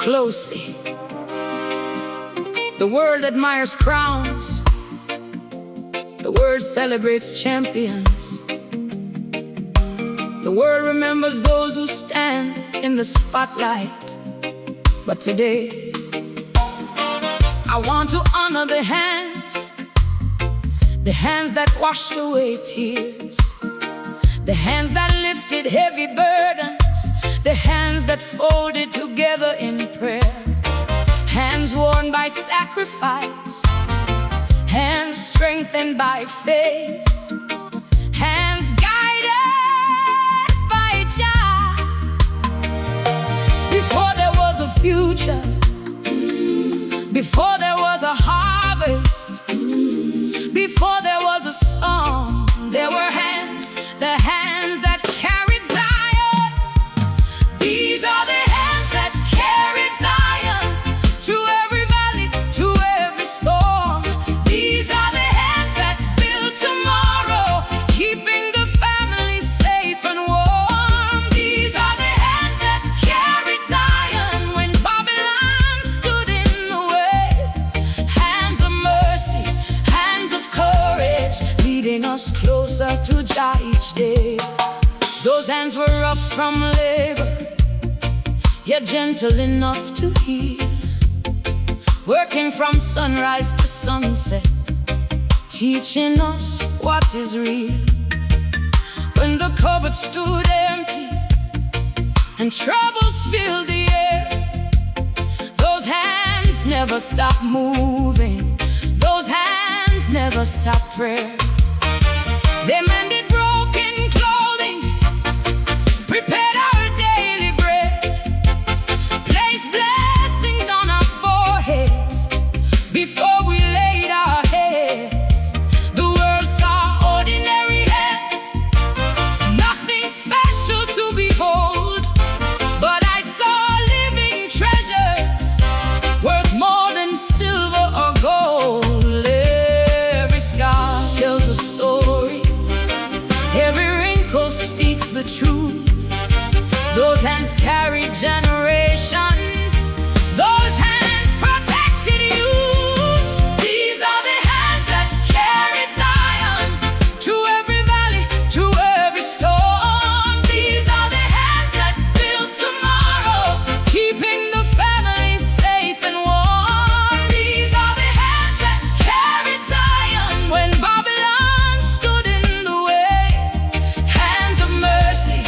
closely. The world admires crowns. The world celebrates champions. The world remembers those who stand in the spotlight. But today, I want to honor the hands that washed away tears, the hands that lifted heavy burdens, the hands that folded together in prayer, hands worn by sacrifice, hands strengthened by faith, hands guided by Jah. Before there was a future, before there was a harvest, before there was a song, there were hands, the hands that carried Zion. These are the hands that carried Zion through every valley, through every storm. These are the hands that built tomorrow, keeping the family safe and warm. These are the hands that carried Zion when Babylon stood in the way. Hands of mercy, hands of courage, leading us closer to Jah each day. Those hands were rough from labor, yet gentle enough to heal, working from sunrise to sunset, teaching us what is real. When the cupboard stood empty and troubles filled the air, those hands never stopped moving. Those hands never stopped prayer. They mended broken clothing, prepared our daily bread, placed blessings on our foreheads before we laid our heads. The world saw ordinary hands, nothing special to behold, but I saw living treasures worth more than silver or gold. Every scar tells a story, every wrinkle speaks the truth. Those hands carried generations, those hands protected youth. These are the hands that carried Zion through every valley, through every storm. These are the hands that built tomorrow, keeping the family safe and warm. These are the hands that carried Zion when Babylon stood in the way. Hands of mercy,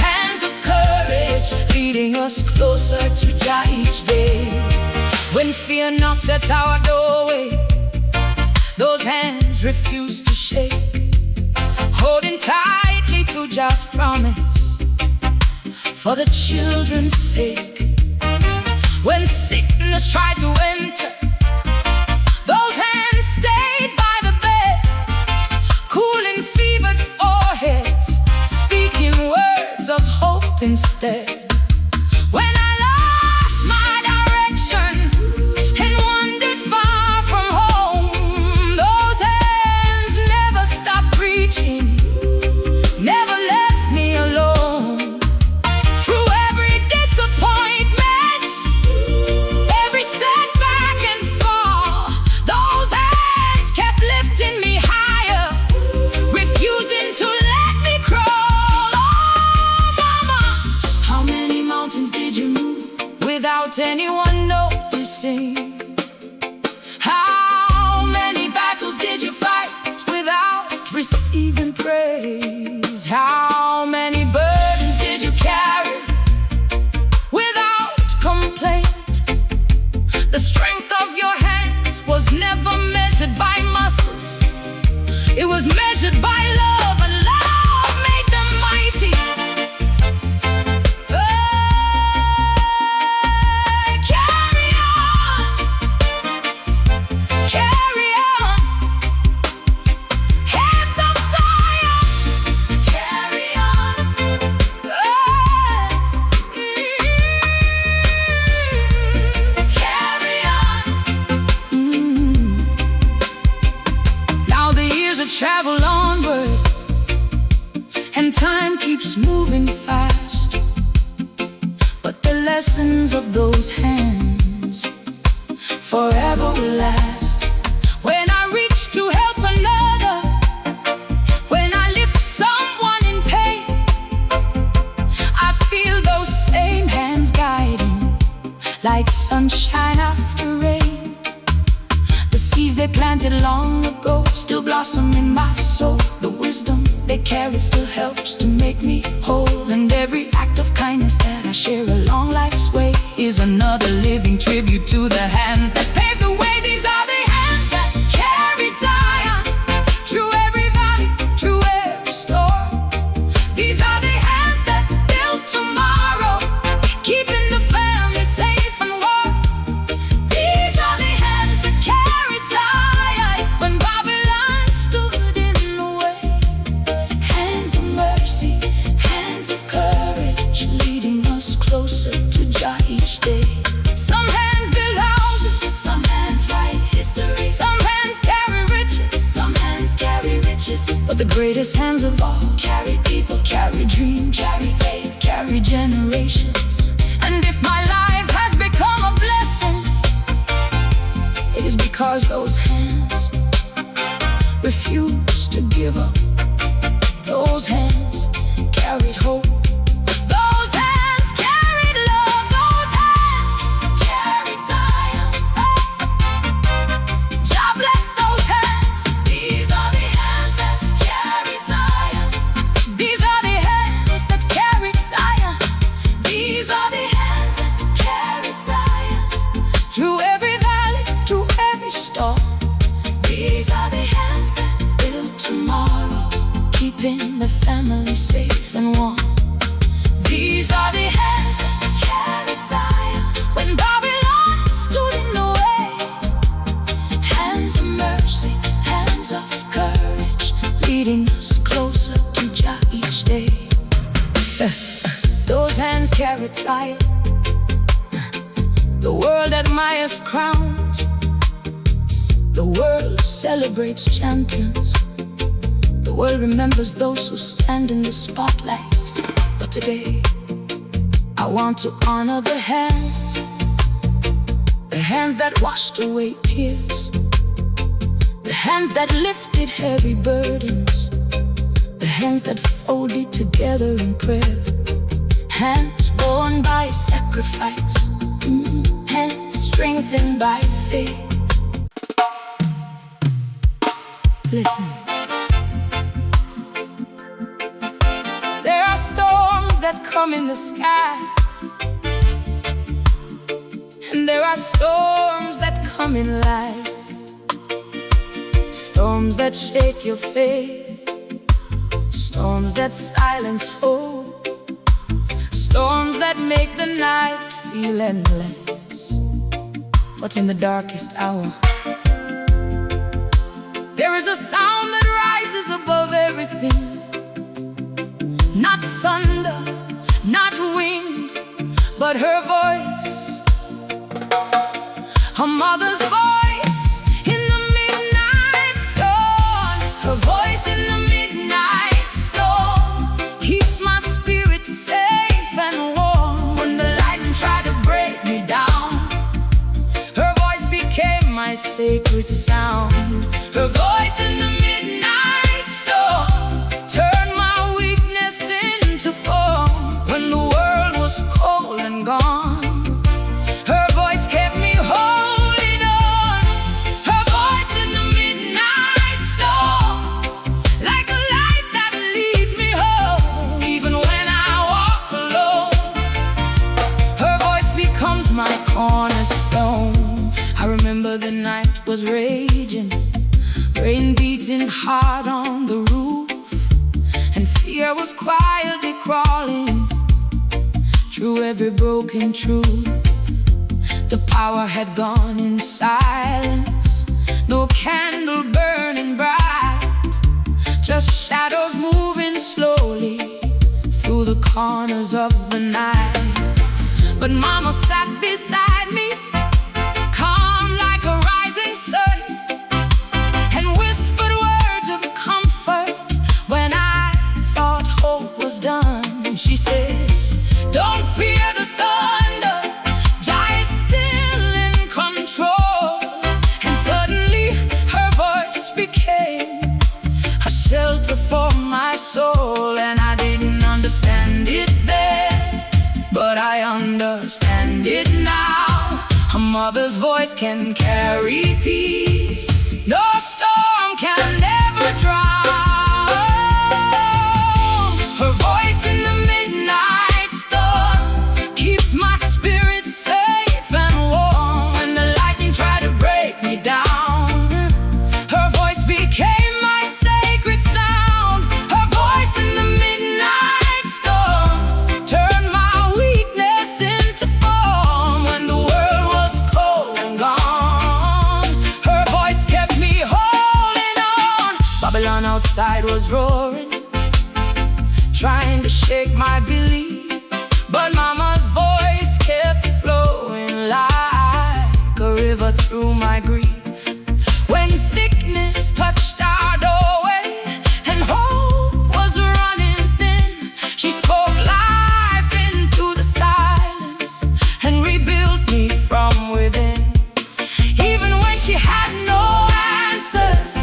hands of courage, leading us closer to Jah each day. When fear knocked at our doorway, those hands refused to shake, holding tightly to Jah's promise for the children's sake. When sickness tried to enter, those hands stayed by the bed, cooling fevered foreheads, speaking words of hope instead. When I lost my direction and wandered far from home, those hands never stopped preaching, never left me alone. Through every disappointment, every setback and fall, those hands kept lifting me higher, refusing to let me crawl. Oh, mama, how many mountains did you move without anyone noticing? How many battles did you fight without receiving praise? How many burdens did you carry without complaint? The strength of your hands was never measured by muscles, it was measured by love, and love made them mighty. Carry on, carry on. Hands of Zion, carry on. Carry on. Now the years have traveled onward, and time keeps moving fast, but the blessings of those hands forever will last. When I reach to help another, when I lift someone in pain, I feel those same hands guiding, like sunshine after rain. The seeds they planted long ago still blossom in my soul. The wisdom they carried still helps to make me whole. And every act of kindness that I share along life's way is another living tribute to the hands that paved the way. These are the hands that carried Zion through every valley, through every storm. These are the hands that built tomorrow, keeping the family safe and warm. These are the hands that carried Zion when Babylon stood in the way. Hands of mercy, hands of courage, leading us closer to Jah each day. Some hands build houses, some hands write history, some hands carry riches, some hands carry riches. But the greatest hands of all carry people, carry dreams, carry faith, carry generations. And if my life has become a blessing, it is because those hands refused to give up. Those hands carried hope. Those hands carried love. Those hands carried Zion. Jah bless those hands. These are the hands that carried Zion. These are the hands that carried Zion. These are the hands that carried Zion through every valley, through every storm. These are the hands that build tomorrow, keeping the family safe and warm. These are the hands that carried Zion when Babylon stood in the way. Hands of mercy, hands of courage, leading us closer to Jah each day. Those hands carried Zion. The world admires crowns. The world celebrates champions. The world remembers those who stand in the spotlight. But today, I want to honor the hands that washed away tears, the hands that lifted heavy burdens, the hands that folded together in prayer, hands born by sacrifice, hands strengthened by faith. Listen. There are storms that come in the sky, and there are storms that come in life. Storms that shake your faith, storms that silence hope, storms that make the night feel endless. But in the darkest hour, there is a sound that rises above everything. Not thunder, not wind, but her voice, her mother's voice in the midnight storm. Her voice in the midnight storm keeps my spirit safe and warm. When the lightning tried to break me down, her voice became my sacred sound. Her voice in the midnight storm turned my weakness into form. When the world was cold and gone, her voice kept me holding on. Her voice in the midnight storm, like a light that leads me home. Even when I walk alone, her voice becomes my cornerstone. I remember the night was raging, rain beating hard on the roof, and fear was quietly crawling through every broken truth. The power had gone in silence, no candle burning bright, just shadows moving slowly through the corners of the night. But Mama sat beside me, calm like a rising sun, and whispered words of comfort when I thought hope was done. She said, "Don't fear the thunder, mother's voice can carry peace. No storm can ever drown her voice in the midnight storm. Keeps my spirit safe and warm when the lightning tried to break me down. Her voice became my sacred sound. Her voice in the midnight storm turned my weakness into form when the world was cold and gone. Her voice kept me holding on. Babylon outside was roaring, trying to shake my belief, but Mama's voice kept flowing like a river through my grief. When sickness touched our doorway and hope was running thin, she spoke life into the silence and rebuilt me from within. Even when she had no answers,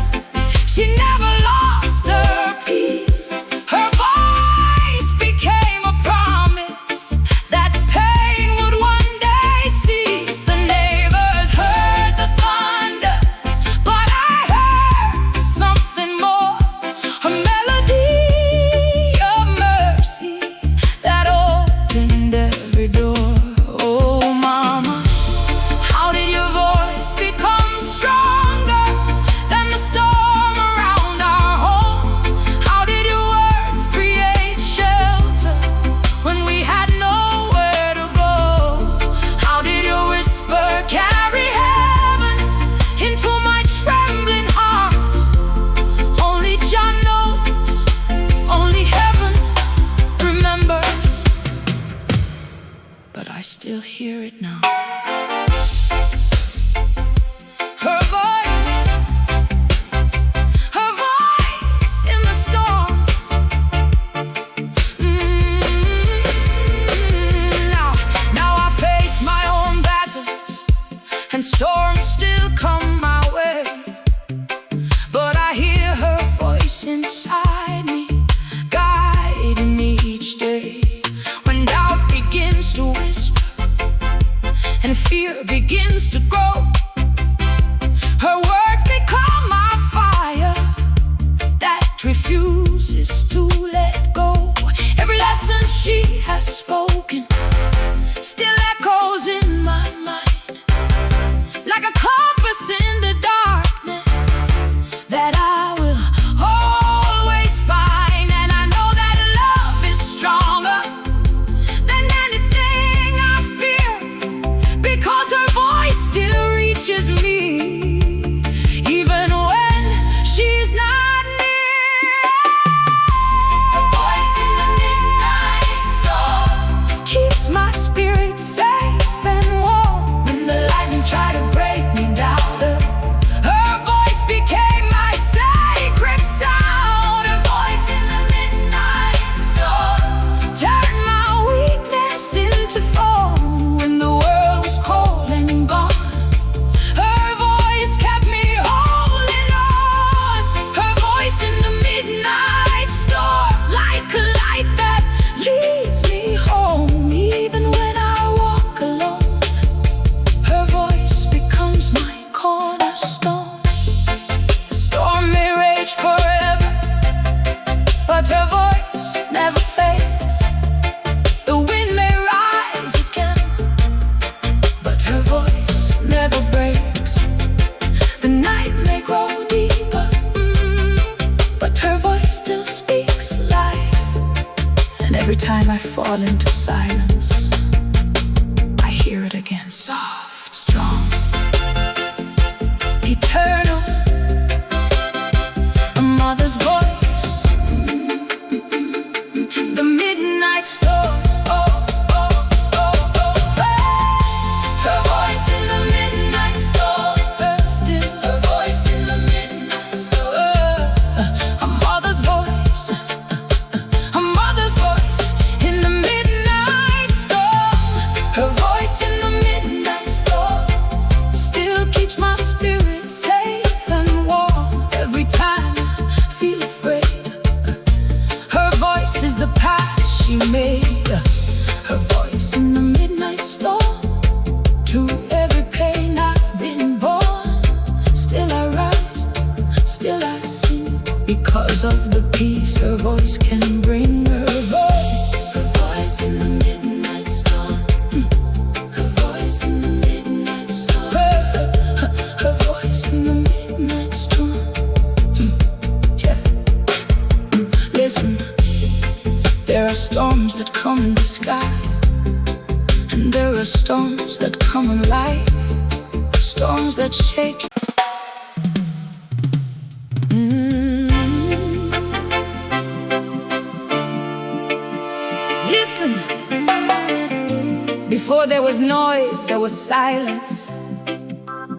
she never lost her peace. Her voice became a promise that pain would one day cease. The neighbors heard the thunder, but I heard something more, a melody of mercy that opened every door. Oh, Mama, how did your voice become stronger than the storm around our home? How did your words create shelter when we had nowhere to go? How did your whisper carry heaven into my trembling heart? Only Jah knows, only heaven remembers, but I still hear it now. Her voice in the storm. Now I face my own battles, and storms still come my way, but I hear her voice inside me, guiding me each day. When doubt begins to whisper and fear begins to grow, her words become my fire that refuses to let go. Every lesson she has spoken still echoes in my mind, like a compass in the darkness that I will always find. And I know that love is stronger than anything I fear, because her voice still reaches me, even when she's not near. The voice in the midnight storm keeps my spirit safe and warm when the lightning tried to break me down. Her voice became my sacred sound. Her voice in the midnight storm turned my weakness into form when the world was cold and gone. Her voice kept me holding on. Her voice in the midnight storm, like a light that leads me home, even when I walk alone. Her voice becomes my cornerstone. The storm may rage forever, but her voice never fades. The wind may rise again, but her voice never breaks. The night may grow deeper, but her voice still speaks life. And every time I fall into silence, I hear it again, soft, strong, eternal. A mother's voice, the midnight storm. Oh, oh, oh, oh. Her voice in the midnight storm, still. Her voice in the midnight storm. A mother's voice, a mother's voice in the midnight storm. Her voice in the midnight storm. Because of the peace her voice can bring. Her voice in the midnight storm. Her voice in the midnight storm. Her voice in the midnight storm. Yeah. Listen, there are storms that come in the sky, and there are storms that come in life, storms that shake. Listen, before there was noise, there was silence.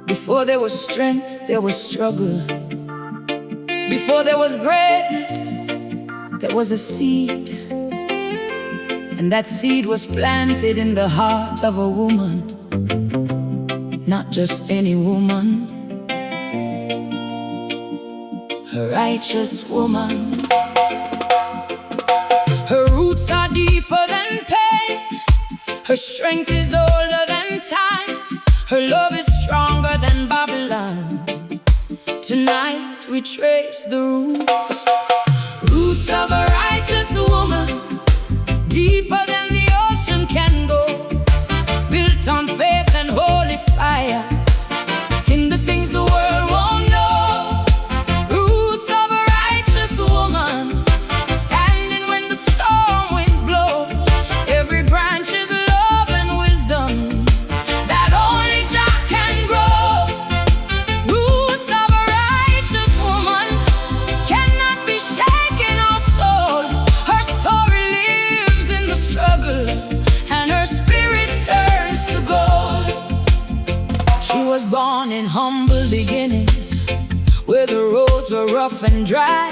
Before there was strength, there was struggle. Before there was greatness, there was a seed. And that seed was planted in the heart of a woman. Not just any woman, a righteous woman. Her roots are deeper than pain. Her strength is older than time. Her love is stronger than Babylon. Tonight we trace the roots. Roots of a righteous woman, deeper than the ocean can go. Built on faith and holy fire, in the things the world won't know. Roots of a righteous woman, standing when the storm winds blow. Every branch is love and wisdom that only Jah can grow. Roots of a righteous woman cannot be shaken or sold. Her story lives in the struggle, and her spirit turns to gold. She was born in humble beginnings, where the roads were rough and dry,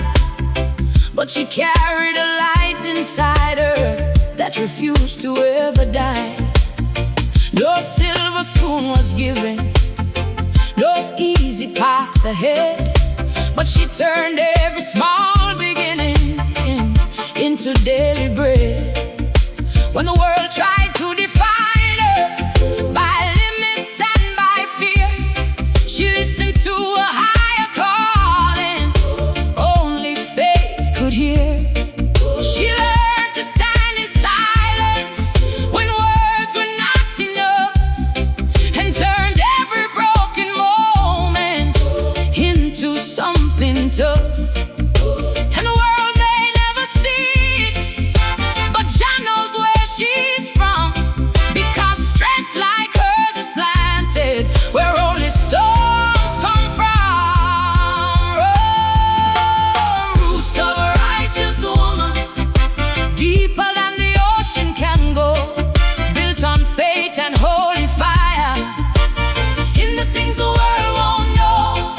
but she carried a light inside her that refused to ever die. No silver spoon was given, no easy path ahead, but she turned every small beginning into daily bread. When the world tried to define her by limits and by fear, she listened to a higher calling only faith could hear. She learned to stand in silence when words were not enough, and turned every broken moment into something tough. And the world may never see it, but Jah knows where she's from, because strength like hers is planted where only storms come from. Roots of a righteous woman, deeper than the ocean can go. Built on faith and holy fire, in the things the world won't know.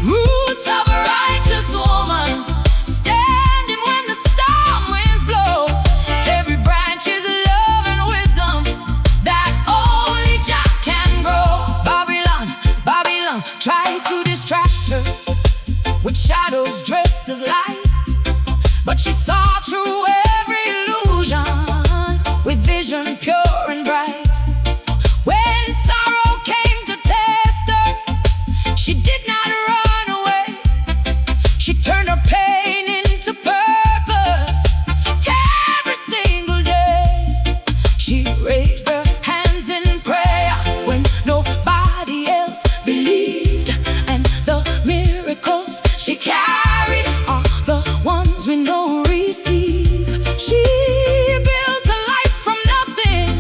Roots of a righteous woman, standing when the storm winds blow. Every branch is love and wisdom that only Jah can grow. Babylon, Babylon tried to distract her with shadows dressed as light, but she saw through every illusion with vision pure and bright. When sorrow came to test her, she did not run away. She turned her pain into purpose. Every single day she raised her hands in prayer when nobody else believed, and the miracles she carried are the ones we know receive. She built a life from nothing,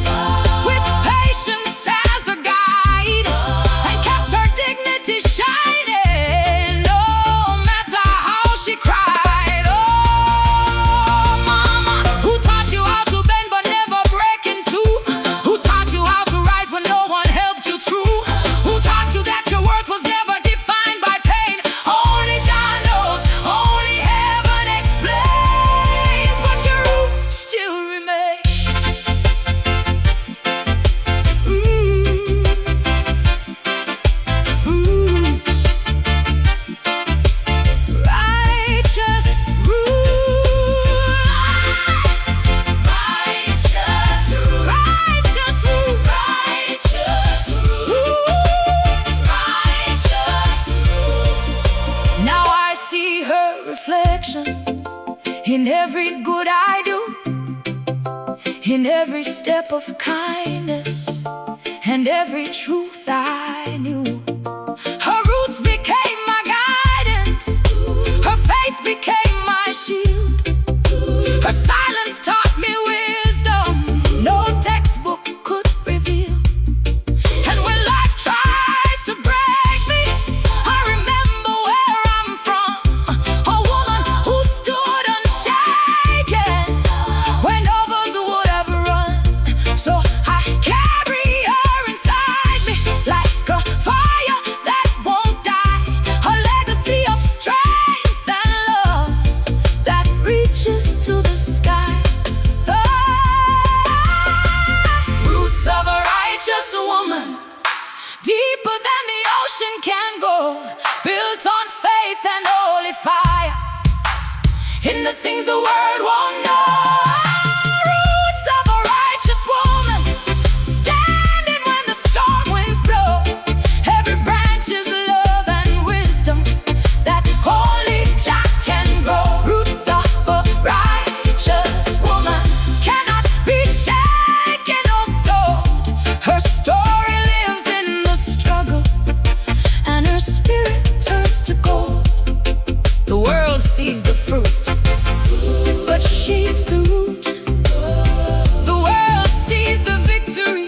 with patience as a guide, and kept her dignity shining. No matter how reflection in every good I do, in every step of kindness and every truth I knew. Her roots became my guidance, her faith became my shield, her silence taught me wisdom no textbook could reveal. And when life tries to break me, I remember where I'm from, a woman who stood unshaken when others would have run. So I carry her inside me like a fire that won't die, a legacy of strength and love that reaches to the sky. Roots of a righteous woman, deeper than the ocean can go, built on faith and holy fire, in the things the world won't know. Roots of a righteous woman, standing when the storm winds blow. Every branch is love and wisdom that only Jah can grow. Roots of a righteous woman cannot be shaken or sold. Her story lives in the struggle, and her spirit turns to gold. The world sees the fruit, but she's the root. The world sees the victory,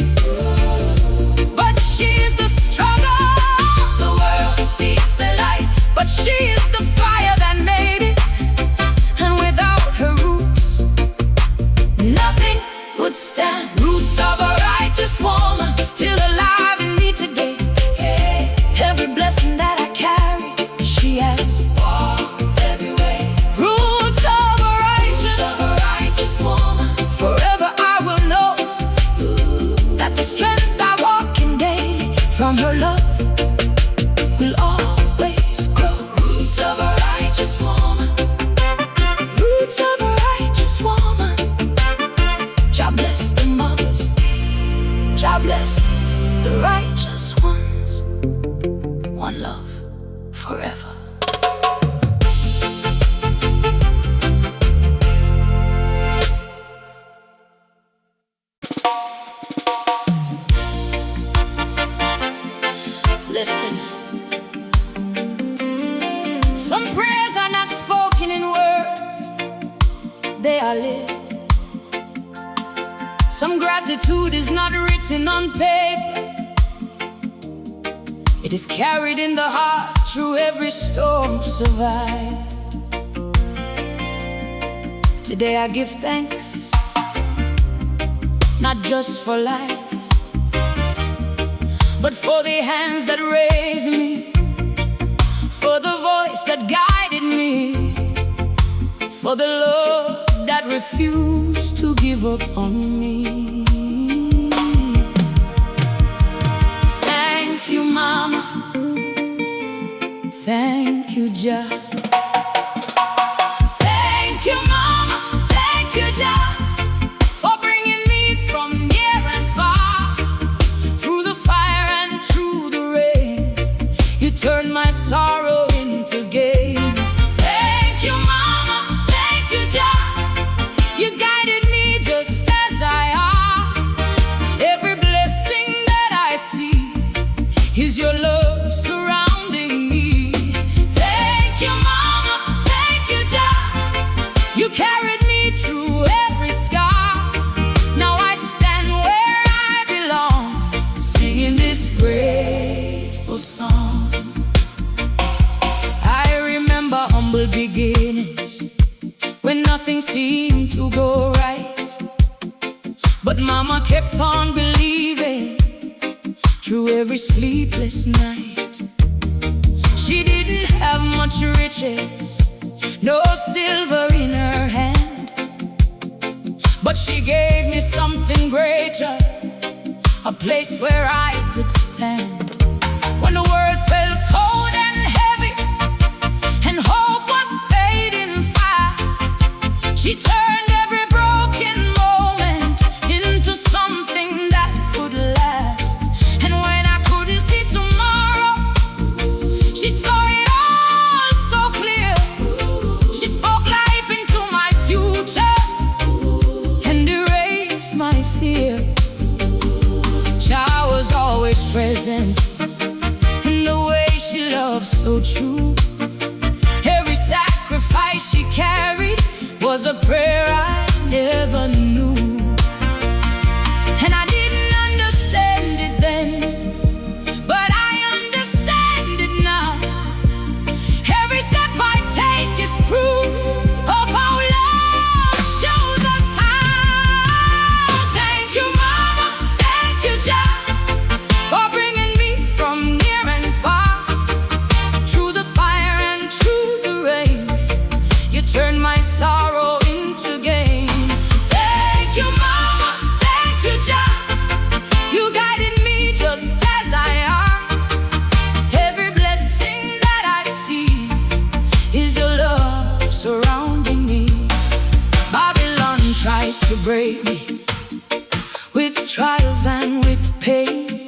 but she is the struggle. The world sees the light, but she is the fire that made it. And without her roots, nothing would stand. Roots of a righteous woman, still alive in me today. Every blessing that I carry, she has walked every way. Roots of a righteous woman, forever I will know that the strength I walk in daily from her love will always grow. Roots of a righteous woman, roots of a righteous woman. Jah bless the mothers, Jah bless the righteous ones. One love forever. Listen, some prayers are not spoken in words, they are lived. Some gratitude is not written on paper, it is carried in the heart through every storm survived. Today I give thanks, not just for life, but for the hands that raised me, for the voice that guided me, for the love that refused to give up on me. Thank you, Mama. Thank you, Jah. Thank you, Mama. Thank you, Jah, for bringing me from near and far, through the fire and through the rain. You turned my sorrow into gain. Thank you, Mama. Thank you, Jah. You guided me just as I am. Every blessing that I see is your love surrounding me. Thank you, Mama. Thank you, Jah. You carried me through every scar. Now I stand where I belong, singing this grateful song. I remember humble beginnings, when nothing seemed to go right, but Mama kept on believing through every sleepless night. She didn't have much riches, no silver in her hand, but she gave me something greater, a place where I could stand. When the world felt cold and heavy and hope was fading fast, she turned every broken moment into something that could last. And when I couldn't see tomorrow, she saw it all so clear. true. Every sacrifice she carried was a prayer I never knew. And I didn't understand it then, but I understand it now. Every step I take is proof of how love shows us how. Thank you, Mama, thank you, Jah, for bringing me from near and far. Through the fire and through the rain, you turned my sorrow into gain. Thank you, Mama, thank you, Jah, you guided me just as I am. Every blessing that I see is your love surrounding me. Babylon tried to break me with trials and with pain,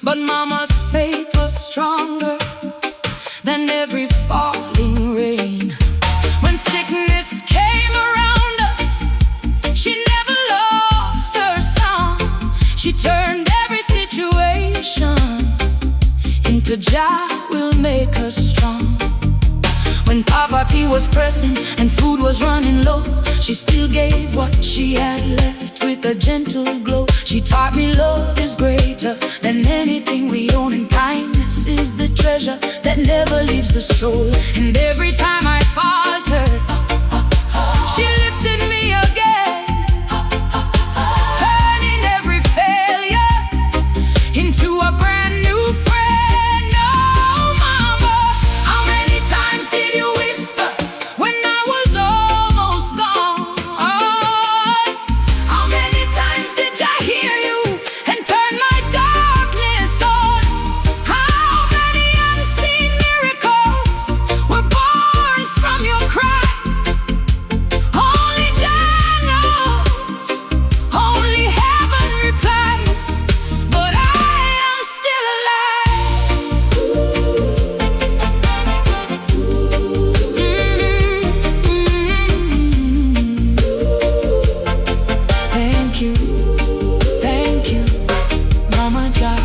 but Mama's faith was stronger than every falling rain. When sickness came around us, she never lost her song. She turned every situation into Jah will make us strong. When poverty was pressing and food was running low, she still gave what she had left with a gentle glow. She taught me love is greater than anything we own, and kindness is the treasure that never leaves the soul. And every time I faltered, she lifted me again, turning every failure into a brand new friend. Oh, Mama, how many times did you whisper when I was almost gone? How many times did I hear you and turn my darkness on? How many unseen miracles were born from your cry? Only Jah knows, only heaven replies, but I am still alive. Thank you, Mama Jah.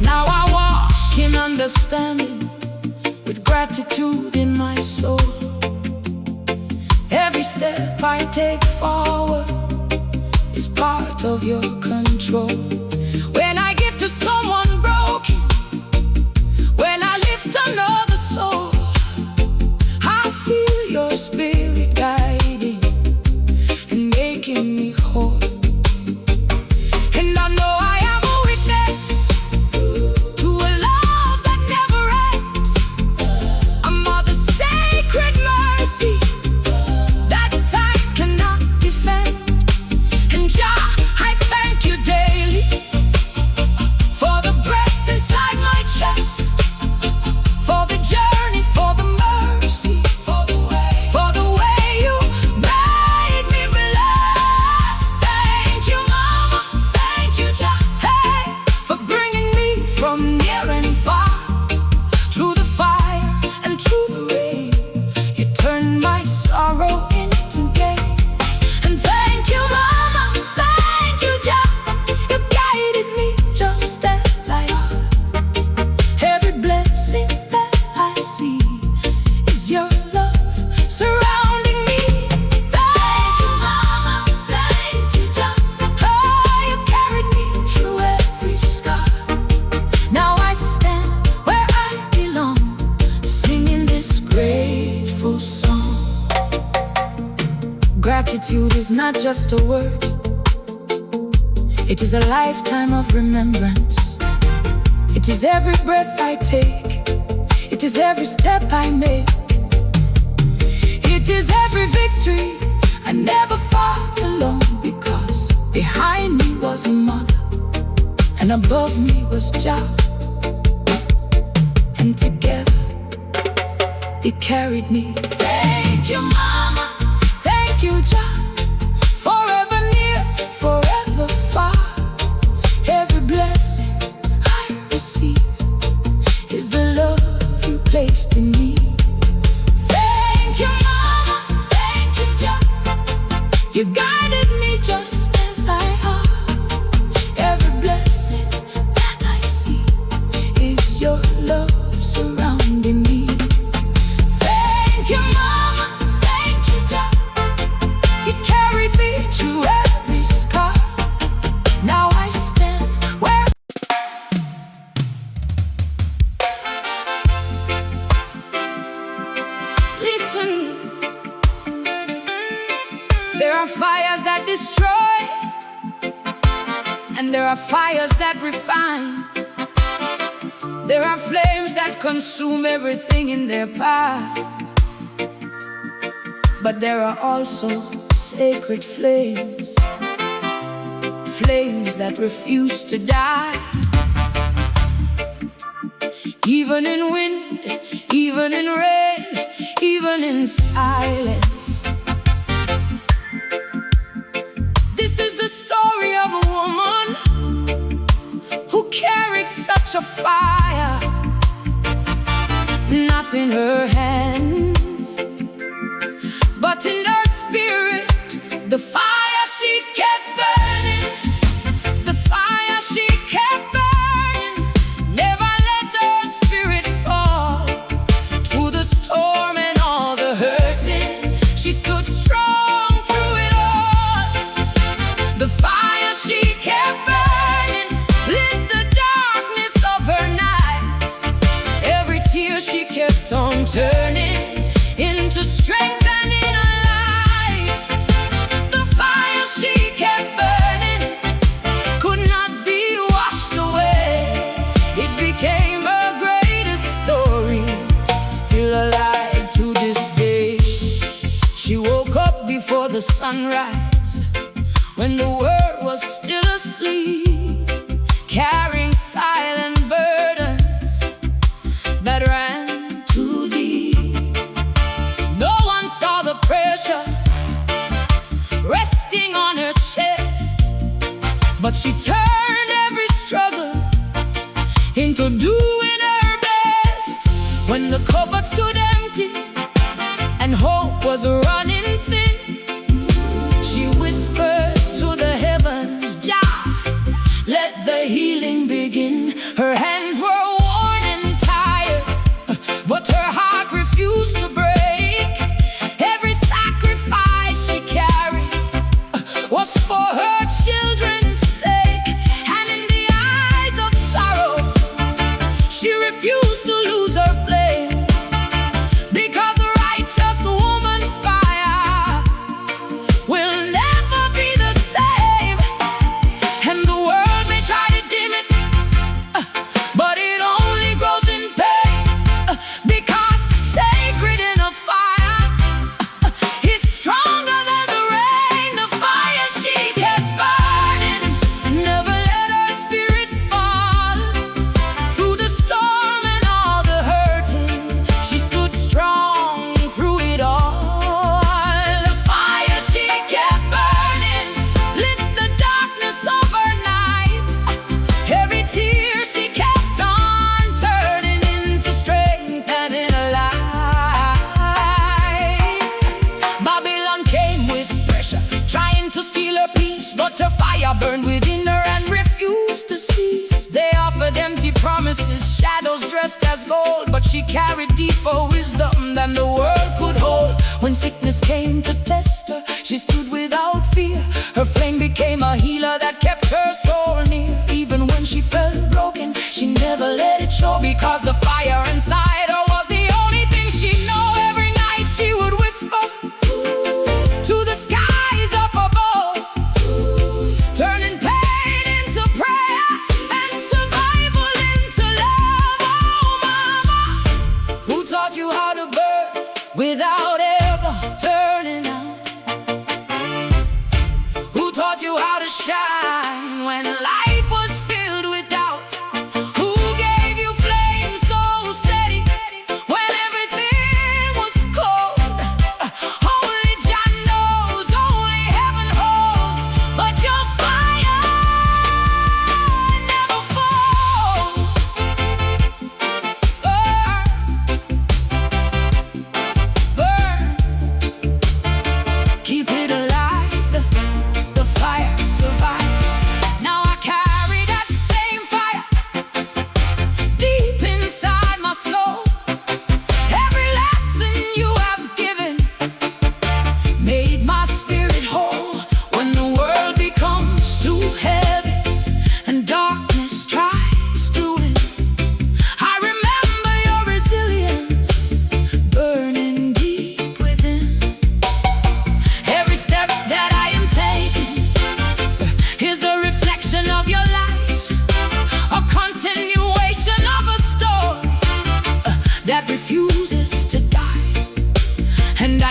Now I walk in understanding, with gratitude in my soul. Every step I take forward is part of your control. When I give to someone broken, when I lift another soul, I feel your spirit guiding and making me whole. And I know I am a witness to a love that never ends, a mother's sacred mercy that time cannot defend. And Jah, I thank you daily for the breath inside my chest, for the journey, for the mercy, for the way you made me blessed. Thank you, Mama, thank you, Jah, hey, for bringing me from near and far. Through the fire and through the rain, you turned my sorrow into gain. And thank you, Mama, thank you, Jah, you guided me just as I am. Every blessing that I see is your love surrounding me. Thank you, Mama, thank you, Jah, oh, you carried me through every scar. Now I stand where I belong, singing this grateful song. Gratitude is not just a word, it is a lifetime of remembrance. It is every breath I take, it is every step I make, it is every victory I never fought alone. Because behind me was a mother, and above me was Jah, and together they carried me. Thank you, Mama, thank you, Jah, forever near, forever far. Every blessing I receive is the love you placed in me. Thank you, Mama. You guided me just as I are. Every blessing that I see is your love surrounding me. Thank you, Mama. Thank you, Jah. You carried me through every scar. Now I stand where. Listen, there are fires that destroy, and there are fires that refine. There are flames that consume everything in their path. But there are also sacred flames, flames that refuse to die. Even in wind, even in rain, even in silence. This is the story of a woman who carried such a fire, not in her hands, but in her spirit. The fire she kept burning, the fire she kept burning, never let her spirit fall. Through the storm and all the hurting, she stood strong through it all. The fire she kept burning lit the darkness of her night. Every tear she kept on turning into strength and inner light. The fire she kept burning could not be washed away. It became her greatest story, still alive to this day. She woke up before the sunrise, when the world was still asleep, carrying silent burdens that ran too deep. No one saw the pressure resting on her chest, but she turned every struggle into doing her best. When the cupboard stood empty and hope was running thin, she whispered to the heavens, Jah, let the healing begin. Her hands were worn and tired, but her heart refused to break. Every sacrifice she carried was for her children's sake. And in the eyes of sorrow, she refused to lose her flame, because a righteous woman's fire will never be the same. And the world may try to dim it, but it only grows in pain, because sacred in a fire is stronger than the rain. The fire she kept burning never let her spirit fall. Through the storm and all the hurting, she stood strong through it all. The fire she kept burning lit the darkness of her night. Every tear she kept on turning into strength and inner light. Babylon came with pressure, trying to steal her peace, but her fire burned within her and refused to cease. They offered empty promises, shadows dressed as gold, but she carried deeper wisdom than the world could hold. When sickness came to test her, she stood without fear. Her flame became a healer that kept her soul near. Even when she felt broken, she never let it show, because the fire inside her was the only thing she know. Every night she would whisper to the skies up above, turning pain into prayer and survival into love. Oh, Mama, who taught you how to burn without ever turning out? Who taught you how to shine when life was filled with doubt? Who gave you flame so steady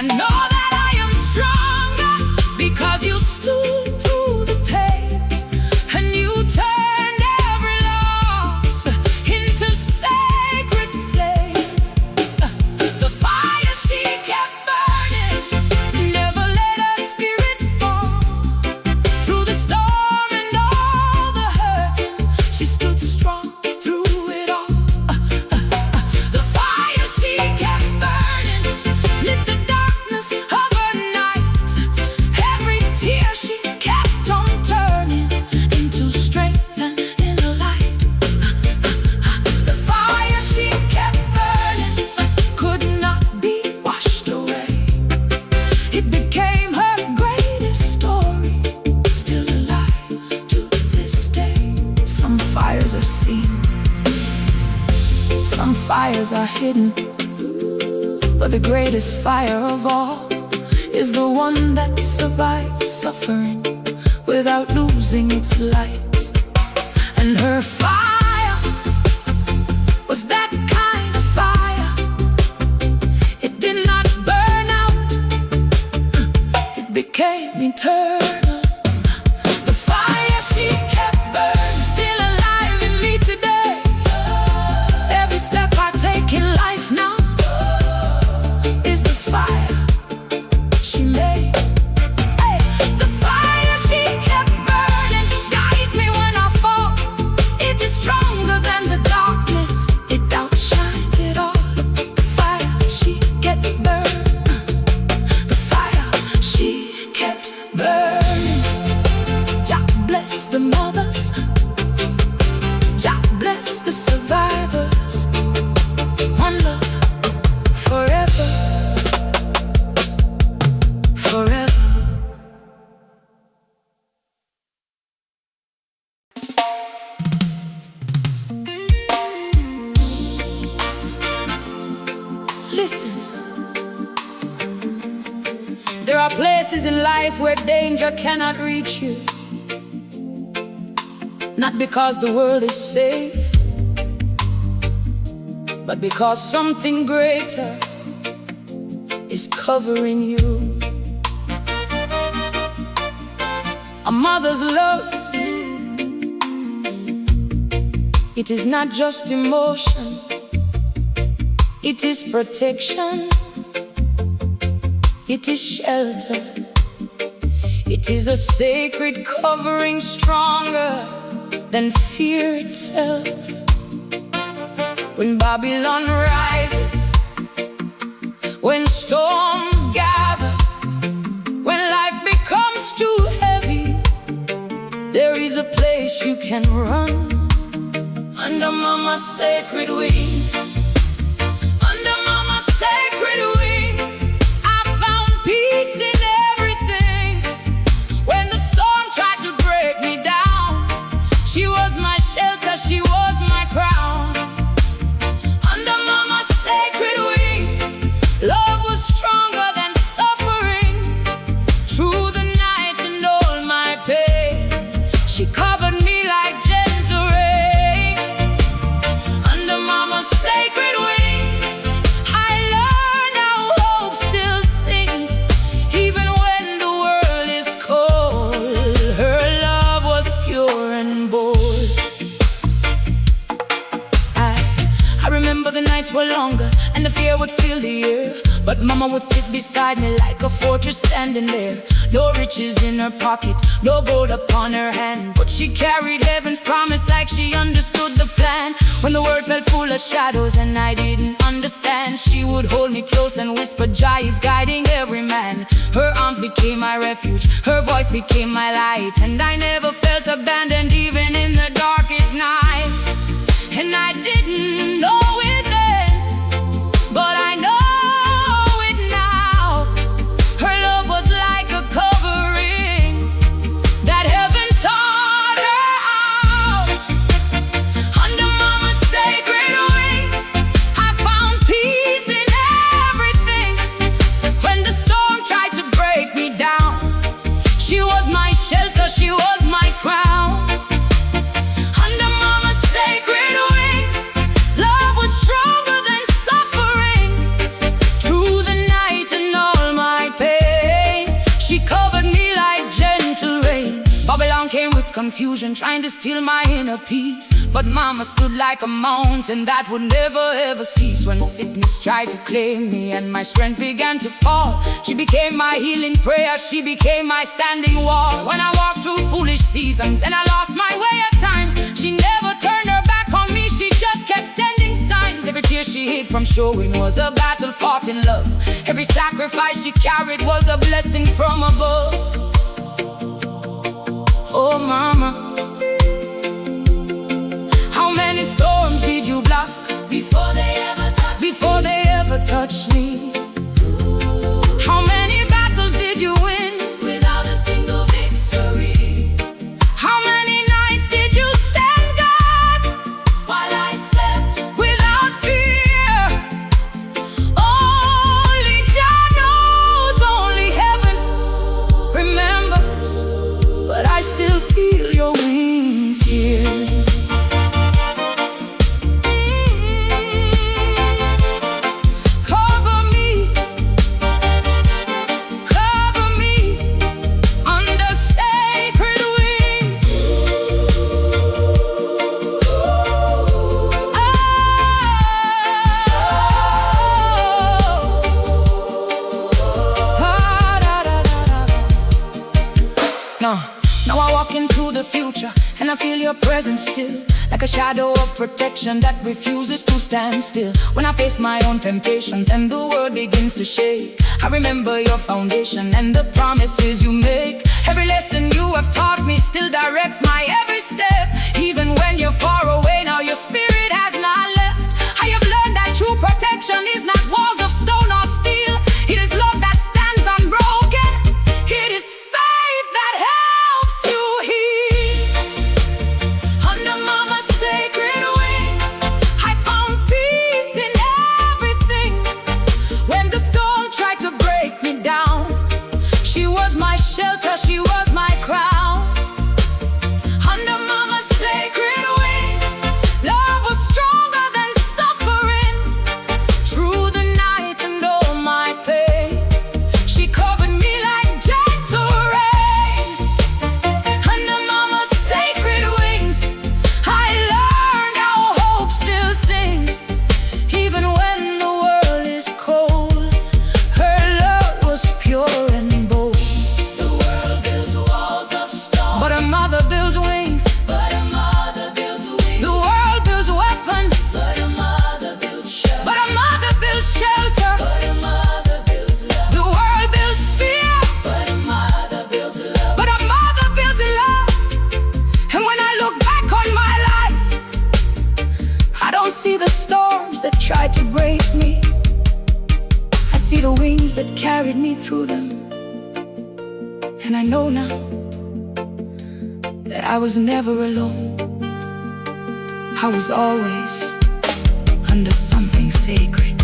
know that I am stronger because you stood through the pain, and you turned every loss into sacred flame. The fire she kept burning never let her spirit fall. Through the storm and all the hurting, she stood strong through it all. The fire she kept burning lit the darkness of her night. Every tear she kept on turning into strength and inner light. The fire she kept burning could not be washed away. It became her greatest story, still alive to this day. Some fires are seen, some fires are hidden, but the greatest fire of all is the one that survives suffering without losing its light. And her fire was that kind of fire. It did not burn out, it became eternal. The fire she kept burning, still alive in me today. Every step I take in life now is the fire she made. Hey, the fire she kept burning guides me when I fall. It is stronger than the darkness, it outshines it all. The fire she kept burning, the fire she kept burning. Jah bless the mothers, Jah bless the survivors. One love forever, forever. Listen, there are places in life where danger cannot reach you. Not because the world is safe, but because something greater is covering you. A mother's love, it is not just emotion, it is protection, it is shelter, it is a sacred covering stronger than fear itself. When Babylon rises, when storms gather, when life becomes too heavy, there is a place you can run. Under Mama's sacred wings, under Mama's sacred wings, I found peace in everything. When the storm tried to break me down, she was my shelter, she was my crown. Under Mama's sacred wings, love was stronger than suffering. Through the night and all my pain, she covered me like gentle rain. Under Mama's sacred wings, I learned how hope still sings, even when the world is cold. Her love was pure and bold. I remember the nights were longer and the fear would fill the air, but Mama would sit beside me like a fortress standing there. No riches in her pocket, no gold upon her hand, but she carried heaven's promise like she understood the plan. When the world felt full of shadows and I didn't understand, she would hold me close and whisper, Jah is guiding every man. Her arms became my refuge, her voice became my light, and I never felt abandoned even in the darkest night. And I didn't know it then, but I know it now. Her love was like a covering that heaven taught her out. Under Mama's sacred wings, I found peace in everything. When the storm tried to break me down, she was my shelter, she was my crown. Under Mama's sacred wings, love was strong. confusion, trying to steal my inner peace. But mama stood like a mountain that would never ever cease. When sickness tried to claim me and my strength began to fall, she became my healing prayer, she became my standing wall. When I walked through foolish seasons and I lost my way at times, she never turned her back on me, she just kept sending signs. Every tear she hid from showing was a battle fought in love. Every sacrifice she carried was a blessing from above. Oh mama, how many storms did you block before they ever touched me? How many battles did you win without a single victory? How many nights did you stand guard while I slept without fear? Only Jah knows, only heaven remembers, but I still feel your wings here. Now I walk into the future and I feel your presence still, like a shadow of protection that refuses to stand still. When I face my own temptations and the world begins to shake, I remember your foundation and the promises you make. Every lesson you have taught me still directs my every step. Even when you're far away, now your spirit has not left. I have learned that true protection is not walls of stone or steel. It is love that stands unbroken. It is faith that helps you heal. Under mama's sacred wings, I found peace in everything. When the storm tried to break me down, she was my shelter, she was my crown. Under mama's sacred wings, love was stronger than suffering. Through the night and all my pain, she covered me like gentle rain. Under mama's sacred wings, I learned how hope still sings. Even when the world is cold, her love was pure and bold. The world builds walls of stone, but her mother builds wings. The world builds weapons, but her mother builds shelter. The world builds fear, but her mother builds love. And when I look back on my life, I don't see the storms that tried to break me. I see the wings that carried me through them. And I know now that I was never alone. I was always under something sacred.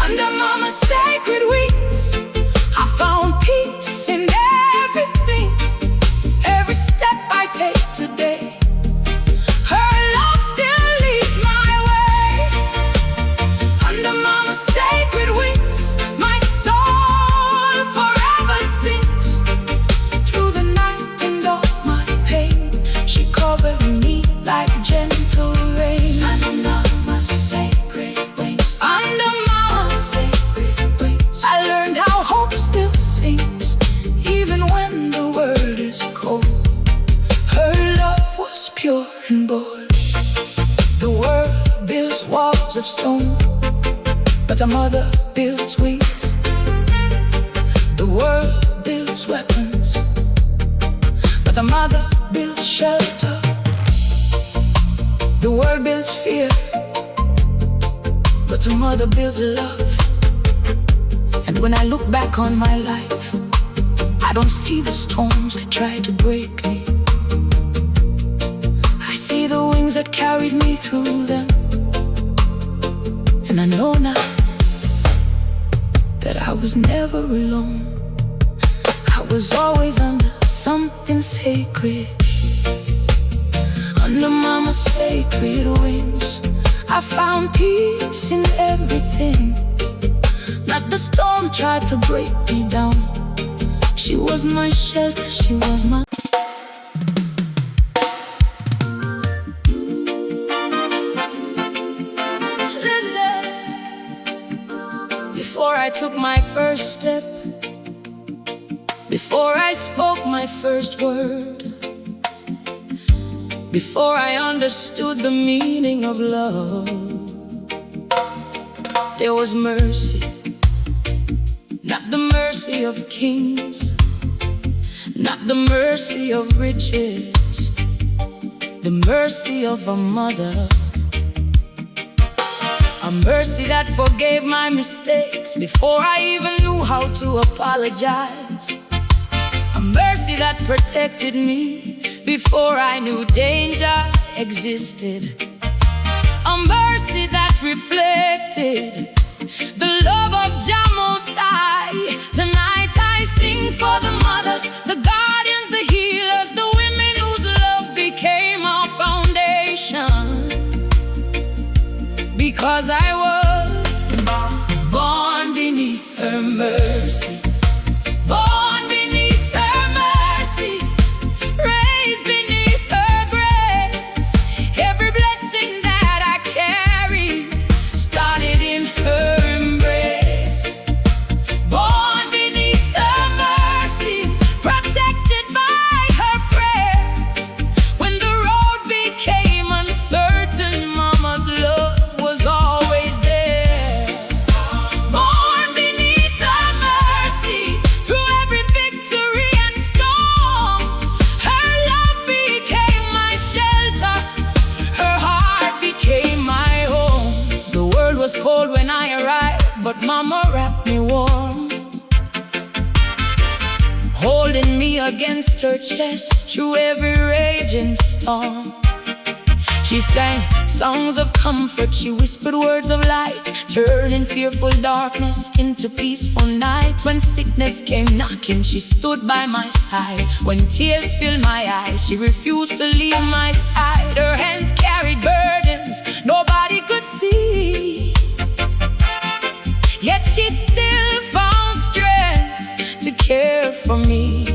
Under mama's sacred wings, I found peace in everything. Every step I take today, her love still leads my way. Under mama's sacred wings, my soul forever sings. Through the night and all my pain, she covered me like gentle rain. Under mama's sacred wings, under mama's sacred wings, I learned how hope still sings. Even when the world is cold, her love was pure and bold. The world builds walls of stone, but a mother builds wings. The world builds weapons, but a mother builds shelter. The world builds fear, but a mother builds love. And when I look back on my life, I don't see the storms that try to break me. I see the wings that carried me through them. And I know now that I was never alone. I was always under something sacred. Under mama's sacred wings, I found peace in everything. Not the storm tried to break me down, She was my shelter, she was my... Listen. Before I took my first step, before I spoke my first word, before I understood the meaning of love, there was mercy. Not the mercy of kings, not the mercy of riches, the mercy of a mother. A mercy that forgave my mistakes before I even knew how to apologize. A mercy that protected me before I knew danger existed. A mercy that reflected the love of Jah Most High. Tonight I sing for the mothers, the guardians, the healers, the women whose love became our foundation. Because I was born beneath her mercy, born beneath her mercy, raised beneath her grace. Every blessing that I carry started in her embrace. Born beneath her mercy, protected by her prayers. When the road became uncertain, Mama's love was always there. Born beneath her mercy, through every victory and storm, her love became my shelter, her heart became my home. The world was cold when I arrived, but Mama wrapped me warm, holding me against her chest through every raging storm. She sang songs of comfort, she whispered words of light, turning fearful darkness into peaceful night. When sickness came knocking, she stood by my side. When tears filled my eyes, she refused to leave my side. Her hands carried burdens nobody could see, yet she still found strength to care for me.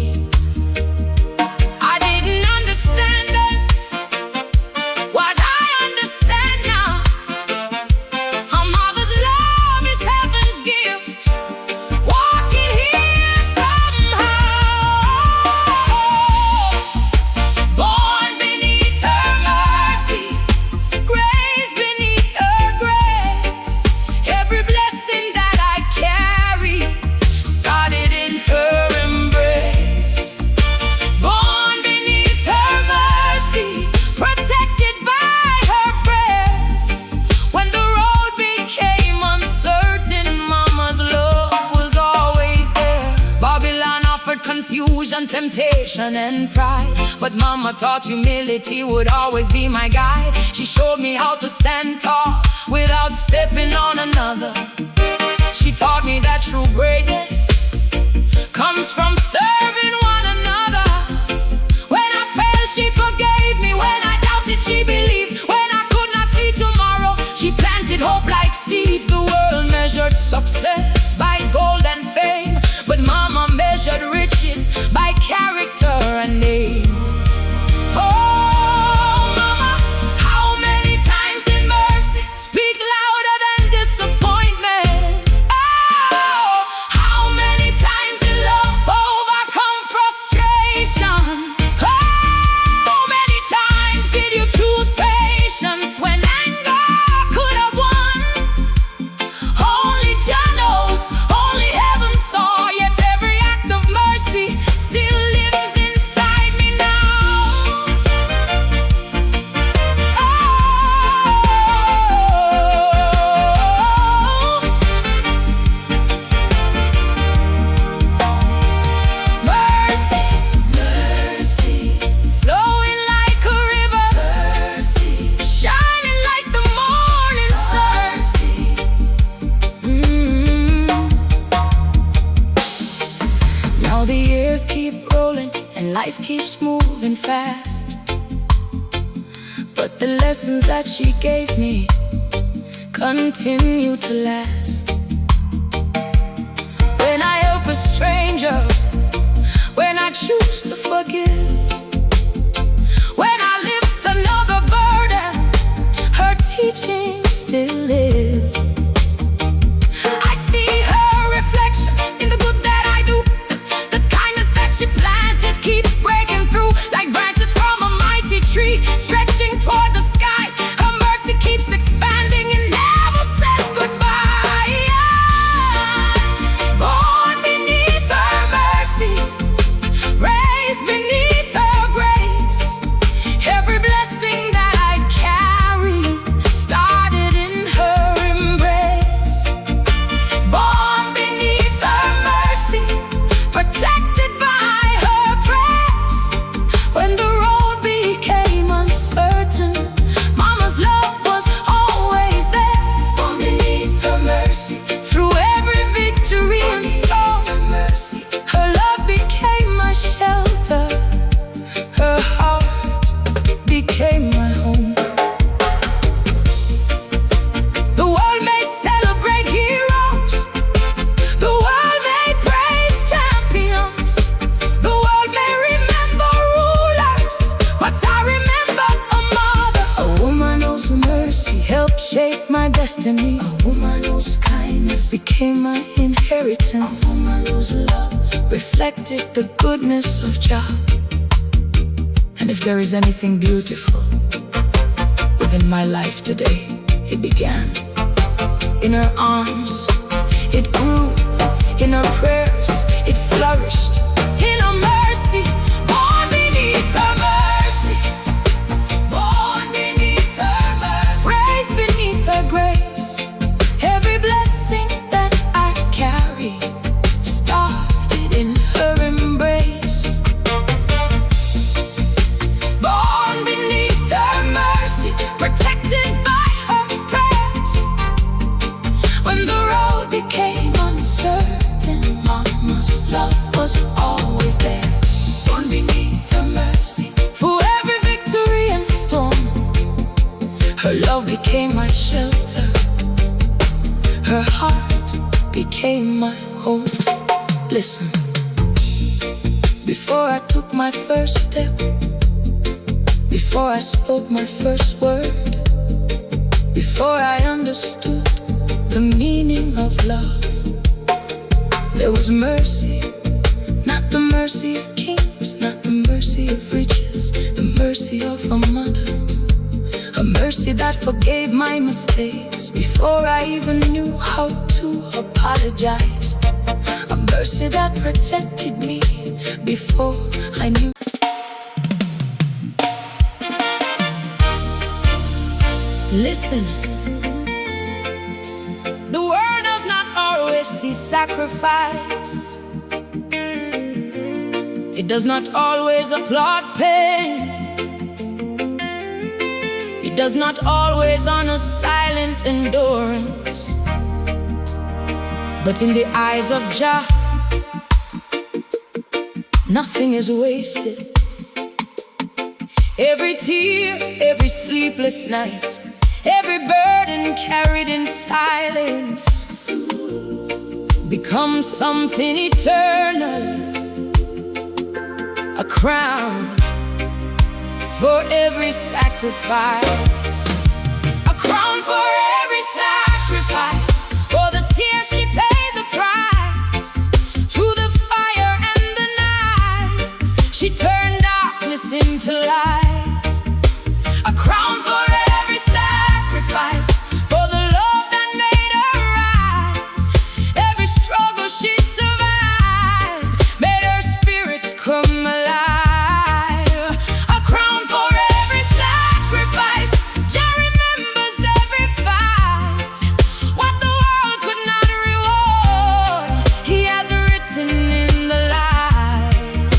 I didn't understand then what I understand now. A mother's love is heaven's gift, walking here somehow. Born beneath her mercy, raised beneath her grace. Every blessing that I carry started in her embrace. Born beneath her mercy, protected by her prayers. When the road became uncertain, Mama's love was always there. Babylon offered confusion, temptation, and pride, but Mama taught humility would always be my guide. She showed me how to stand tall without stepping on another. She taught me that true greatness comes from serving one another. When I failed, she forgave me. When I doubted, she believed. When I could not see tomorrow, she planted hope like seeds. The world measured success by gold and fame, but Mama measured riches by character and name. Oh, Mama, how many times did mercy speak louder than disappointment? Oh, how many times did love overcome frustration? How many times did you choose patience when anger could have won? Only Jah knows, only heaven saw. Yet every act of mercy still lives inside me now. Oh, mercy, mercy, flowing like a river, mercy, shining like the morning sun. Now the years keep rolling and life keeps moving fast, but the lessons that she gave me continue to last. When I help a stranger destiny. A woman whose kindness became my inheritance. A woman whose love reflected the goodness of Jah. And if there is anything beautiful within my life today, it began in her arms, it grew in her prayers, it flourished in her mercy. Born beneath her mercy, born beneath her mercy, raised beneath her grace. Every blessing that I carry started in her embrace. Born beneath her mercy, protected by her prayers. When the road became uncertain, Mama's love was always there. Born beneath her mercy, for every victory and storm, her love became my shelter. Her heart became my home. Listen, before I took my first step, before I spoke my first word, before I understood the meaning of love, there was mercy. Not the mercy of kings, not the mercy of riches, the mercy of a mother. A mercy that forgave my mistakes before I even knew how to apologize. A mercy that protected me before I knew. Listen, the world does not always see sacrifice. It does not always applaud pain. It does not always honor silent endurance. But in the eyes of Jah, nothing is wasted. Every tear, every sleepless night, every burden carried in silence becomes something eternal. A crown for every sacrifice. A crown for every sacrifice. For the tears she paid the price. Through the fire and the night, she turned darkness into light. A crown for every sacrifice. For the love that made her rise. Every struggle she survived made her spirit come alive. A crown for every sacrifice. Jah remembers every fight. What the world could not reward, He has written in the light.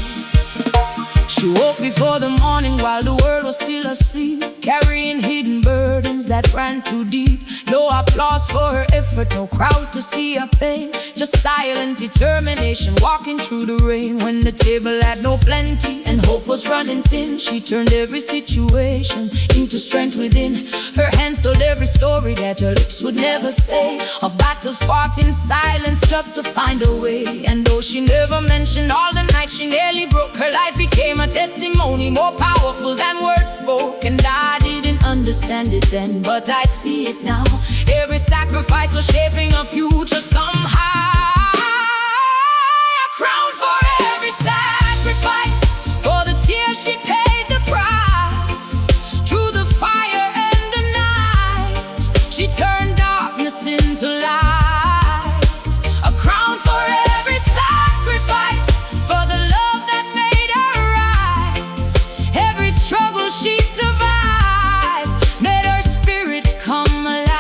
She woke before the morning while the world was still asleep, carrying hidden burdens that ran too deep. No applause for her effort, no crowd to see her pain. Just silent determination, walking through the rain. When the table had no plenty and hope was running thin, she turned every situation into strength within. Her hands told every story that her lips would never say, of battles fought in silence just to find a way. And though she never mentioned all the nights she nearly broke, her life became a testimony more powerful than words spoke. And I didn't understand it then, but I see it now. Every sacrifice was shaping a future somehow. A crown for every sacrifice. For the tears she paid the price. Through the fire and the night, she turned darkness into light. A crown for every sacrifice. For the love that made her rise. Every struggle she survived made her spirit come alive.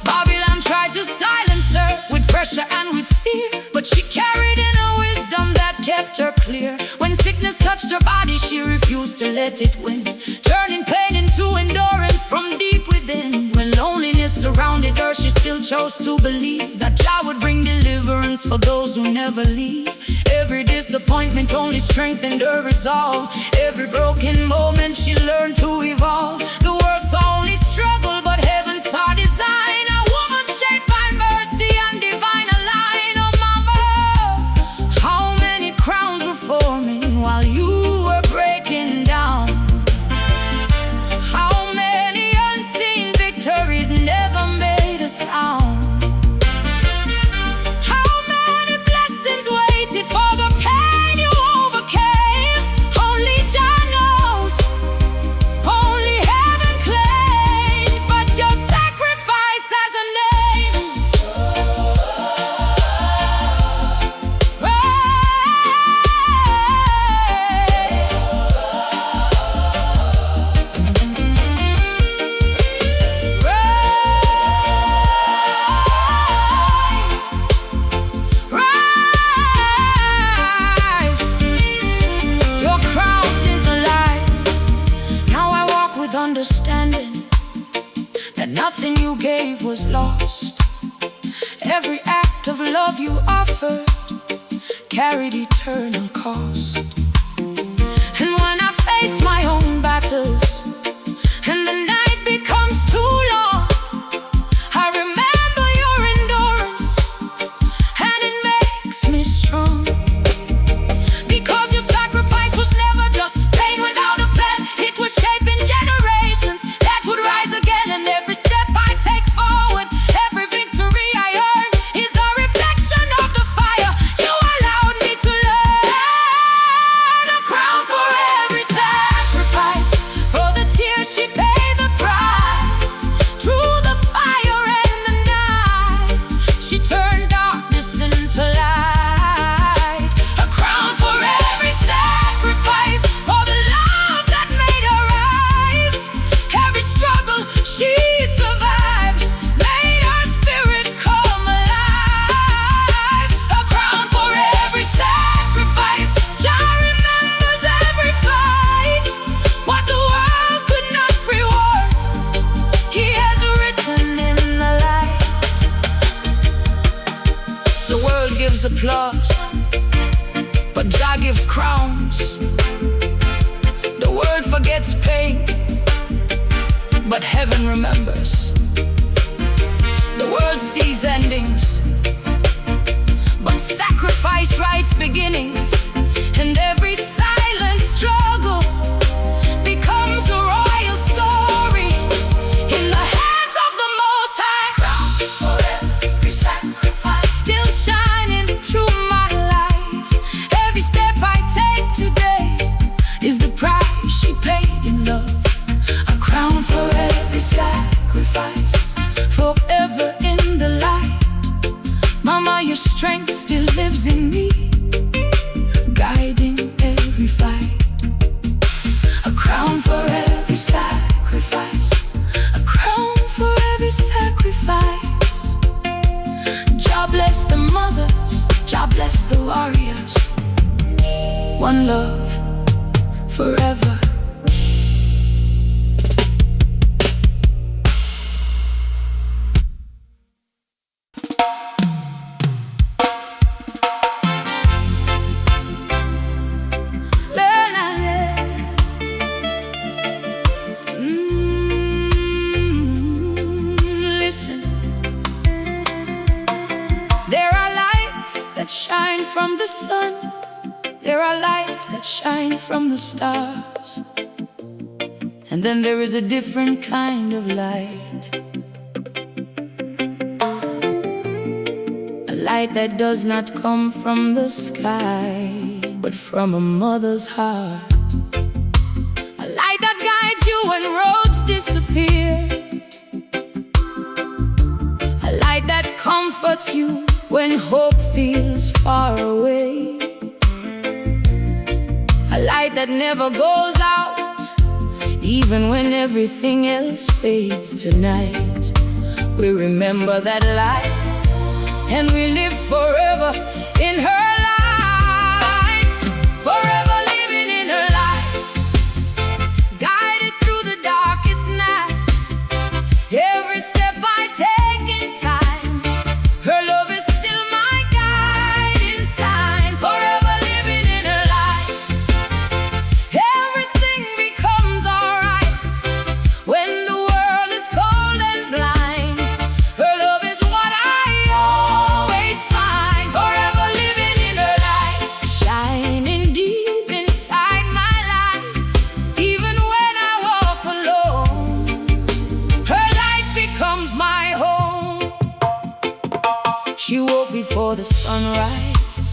Babylon tried to silence her with pressure and with fear, but she carried in a wisdom that kept her clear. When sickness touched her body, she refused to let it win, turning pain into endurance from deep within. When loneliness surrounded her, she still chose to believe that Jah would bring deliverance for those who never leave. Every disappointment only strengthened her resolve. Every broken moment she learned to evolve. The world saw only struggle, but heaven saw design. A woman shaped by mercy and divine align. Oh mama, how many crowns were forming while you were breaking down? How many unseen victories was lost. Every act of love you offered carried eternal cost. And when I face my own battles and the night becomes too long, I remember your endurance and it makes me strong. Because your sacrifice was never just pain without a plan. It was shaping generations that would rise again. And every step I take forward, every victory I earn, is a reflection of the fire you allowed me to learn. A crown for every sacrifice, for the tears she paid the price. Through the fire and the night, she turned darkness into light. A crown for every sacrifice, for the love that made her rise. Every struggle she survived made her spirit come alive. A crown for every sacrifice, Jah remembers every fight. What the world could not reward, He has written in the light. The world gives applause, but Jah gives crowns. The world forgets pain, but heaven remembers. The world sees endings, but sacrifice writes beginnings. And every silent struggle becomes a royal story in the hands of the Most High. Crown for every sacrifice, still shining through my life. Every step I take today is the price she paid in love. A crown for every sacrifice, forever in the light. Mama, your strength still lives in me, guiding every fight. A crown for every sacrifice, a crown for every sacrifice. Jah bless the mothers, Jah bless the warriors. One love forever. Listen, there are lights that shine from the sun. There are lights that shine from the stars. And then there is a different kind of light, a light that does not come from the sky, but from a mother's heart. A light that guides you when roads disappear, a light that comforts you when hope feels far away, a light that never goes out even when everything else fades. Tonight we remember that light, and we live forever in her light. Forever living in her light, guided through the darkest night. Every step I take in time, her love is still my guiding sign. Forever living in her light, everything becomes alright. When the world is cold and blind, her love is what I always find. Forever living in her light, shining deep inside my life. Even when I walk alone, her light becomes my home. She woke before the sunrise,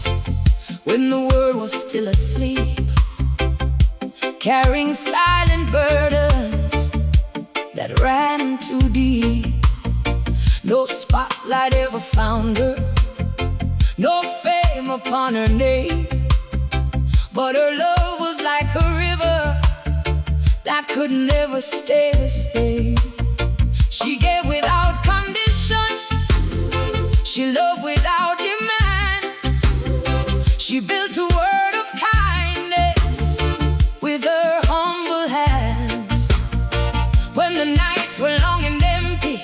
when the world was still asleep, carrying silent burdens that ran too deep. No spotlight ever found her, no fame upon her name, but her love was like a river that could never stay the same. She gave without condition, she loved without demand. She built a world of kindness with her humble hands. When the nights were long and empty,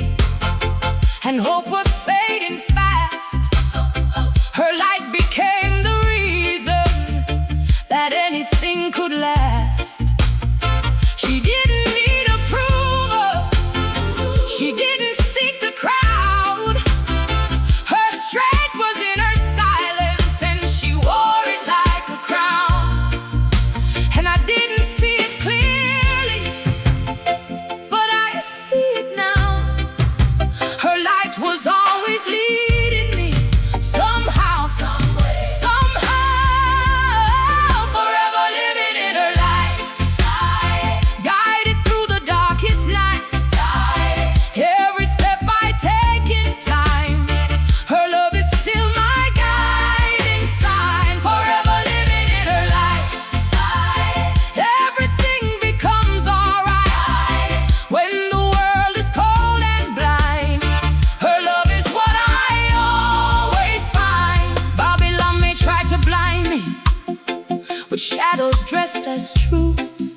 as truth.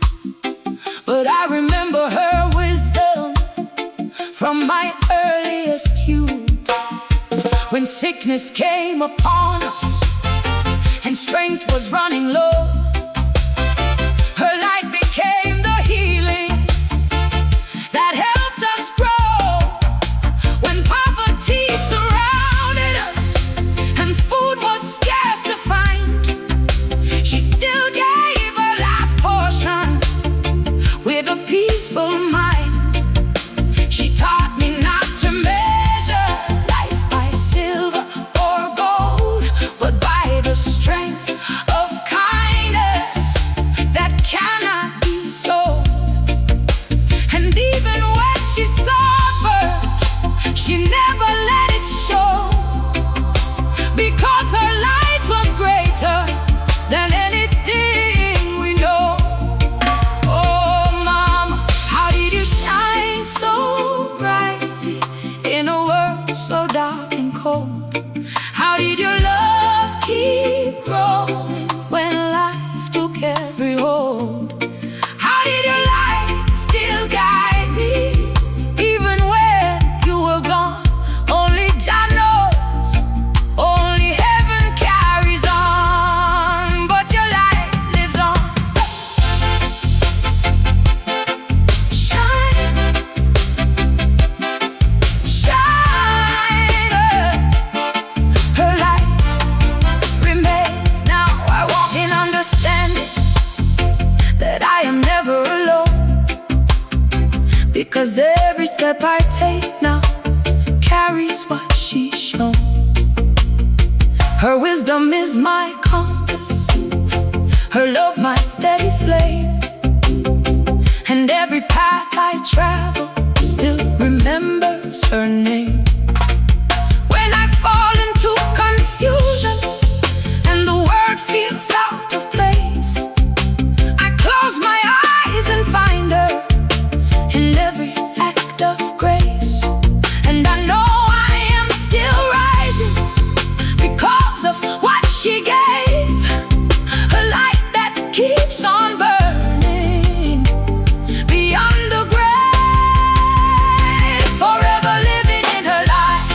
But I remember her wisdom from my earliest youth. When sickness came upon us and strength was running low, her light became the healing that helped us grow. When poverty surrounded us and food was scarce to find, she still gave her last portion with a peaceful mind. She taught me not to measure life by silver or gold, but by the strength of kindness that cannot be sold. And even when she suffered, she never let it show, because her light was greater than anything we know. Oh, Mama, how did you shine so brightly in a world so dark and cold? How did your love keep growing when life took every hold? How did your light still guide me even when you were gone? Only Jah knows, only heaven carries on, but your light lives on. Shine, shine, her light remains. Now I walk in understanding that I am never alone, because every step I take now carries what she's shown. Her wisdom is my compass, her love my steady flame, and every path I travel still remembers her name. When I fall into confusion and the world feels out of place, I close my eyes and find her in every act of grace. And I know I am still rising because of what she gave, a light that keeps on burning beyond the grave, forever living in her light,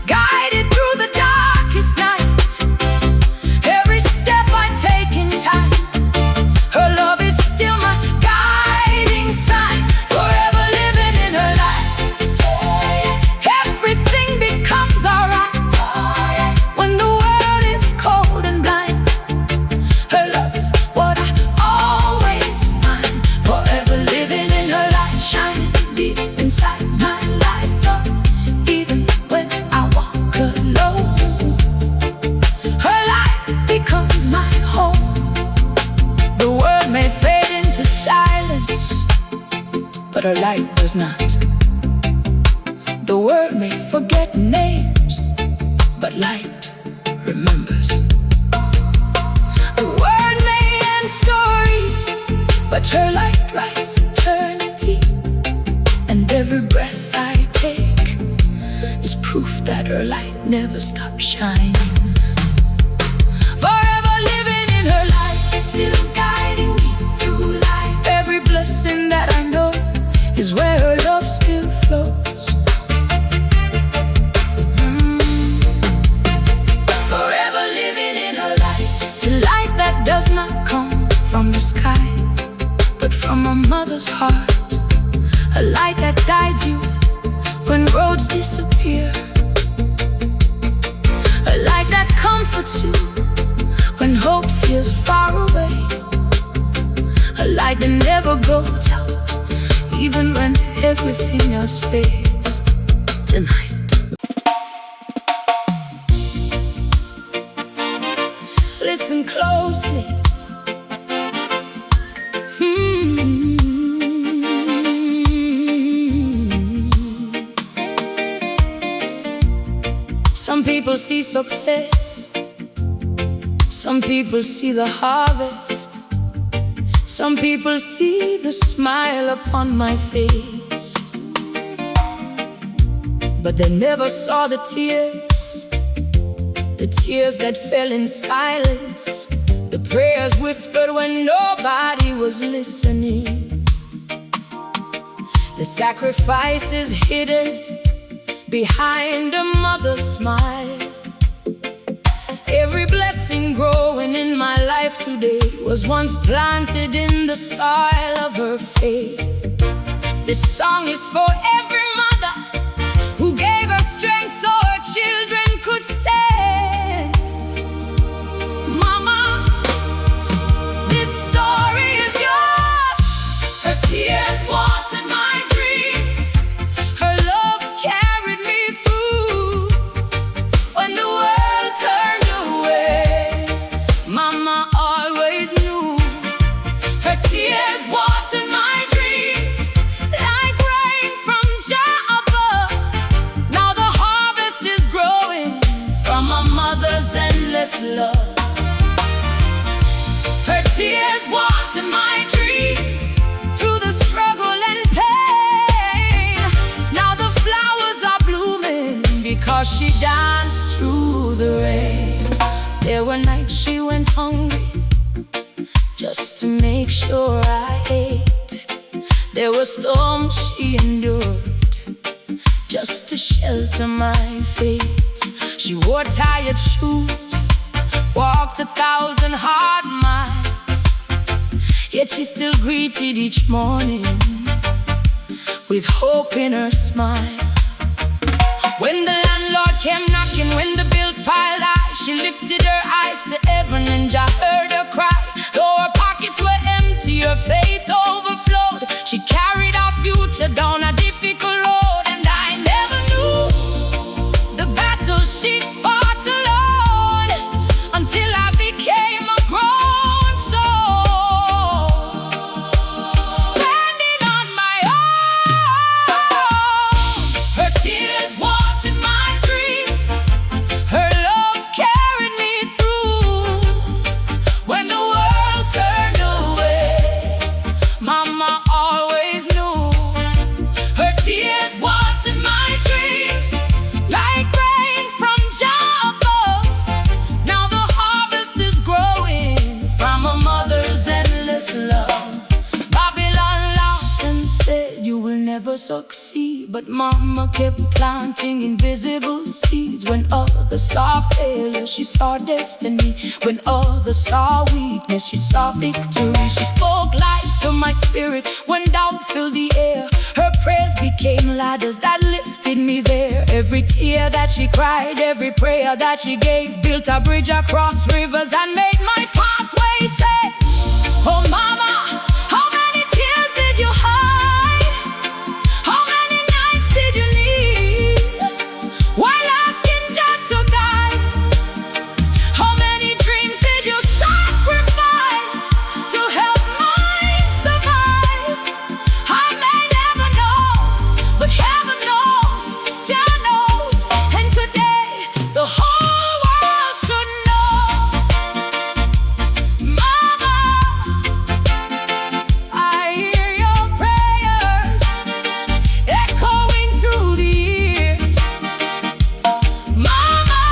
guided through the darkest night. Every step I take in time, her love is still my guiding sign, forever living in her light. Everything becomes alright when the world is cold and blind. Her love is what I always find, forever living in her light, shining deep inside my life, Lord. Even when I walk alone, her light becomes my home. The world may fade into silence, but her light does not. The world may forget names, but light remembers. The world may end stories, but her light writes eternity. And every breath I take is proof that her light never stops shining. Forever living in her light, still guiding me through life. Every blessing that I know is where her love still flows. Forever living in her light, to light that does not come from the sky, but from a mother's heart. A light that guides you when roads disappear, a light that comforts you when hope feels far away, a light that never goes out even when everything else fades. Tonight, listen closely. Some people see success, some people see the harvest, some people see the smile upon my face, but they never saw the tears that fell in silence, the prayers whispered when nobody was listening. The sacrifices hidden behind a mother's smile. Every blessing growing in my life today was once planted in the soil of her faith. This song is for every mother who gave her strength so her children could stand. Mama, this story is yours. Her tears watered my dreams. Her love carried me through when the world turned away. Mama always knew. Her tears watered my dreams like rain from Jah above. Now the harvest is growing from a mother's endless love. Her tears watered my dreams through the struggle and pain. Now the flowers are blooming because she danced through the rain. There were nights she went hungry just to make sure I ate. There were storms she endured just to shelter my fate. She wore tired shoes, walked 1,000 hard miles, yet she still greeted each morning with hope in her smile. When the landlord came knocking, when the bills piled high, she lifted her eyes to heaven and Jah heard her cry. Though her pockets were empty, her faith overflowed. She carried our future down a difficult road, and I never knew the battle she fought alone until I became a grown soul, standing on my own. Her tears watered my dreams. Her love carried me through when the world turned away. Mama always knew. Her tears watered my dreams like rain from Jah above. Now the harvest is growing from a mother's endless love. Babylon laughed and said, you will never succeed. But Mama kept planting invisible seeds. When others saw failure, she saw destiny. When others saw weakness, she saw victory. She spoke life to my spirit when doubt filled the air. Her prayers became ladders that lifted me there. Every tear that she cried, every prayer that she gave, built a bridge across rivers and made my pathway safe. Oh Mama, how many tears did you hide? How many nights did you need while asking Jah to guide? How many dreams did you sacrifice to help mine survive? I may never know, but heaven knows, Jah knows, and today the whole world should know. Mama, I hear your prayers echoing through the years. Mama,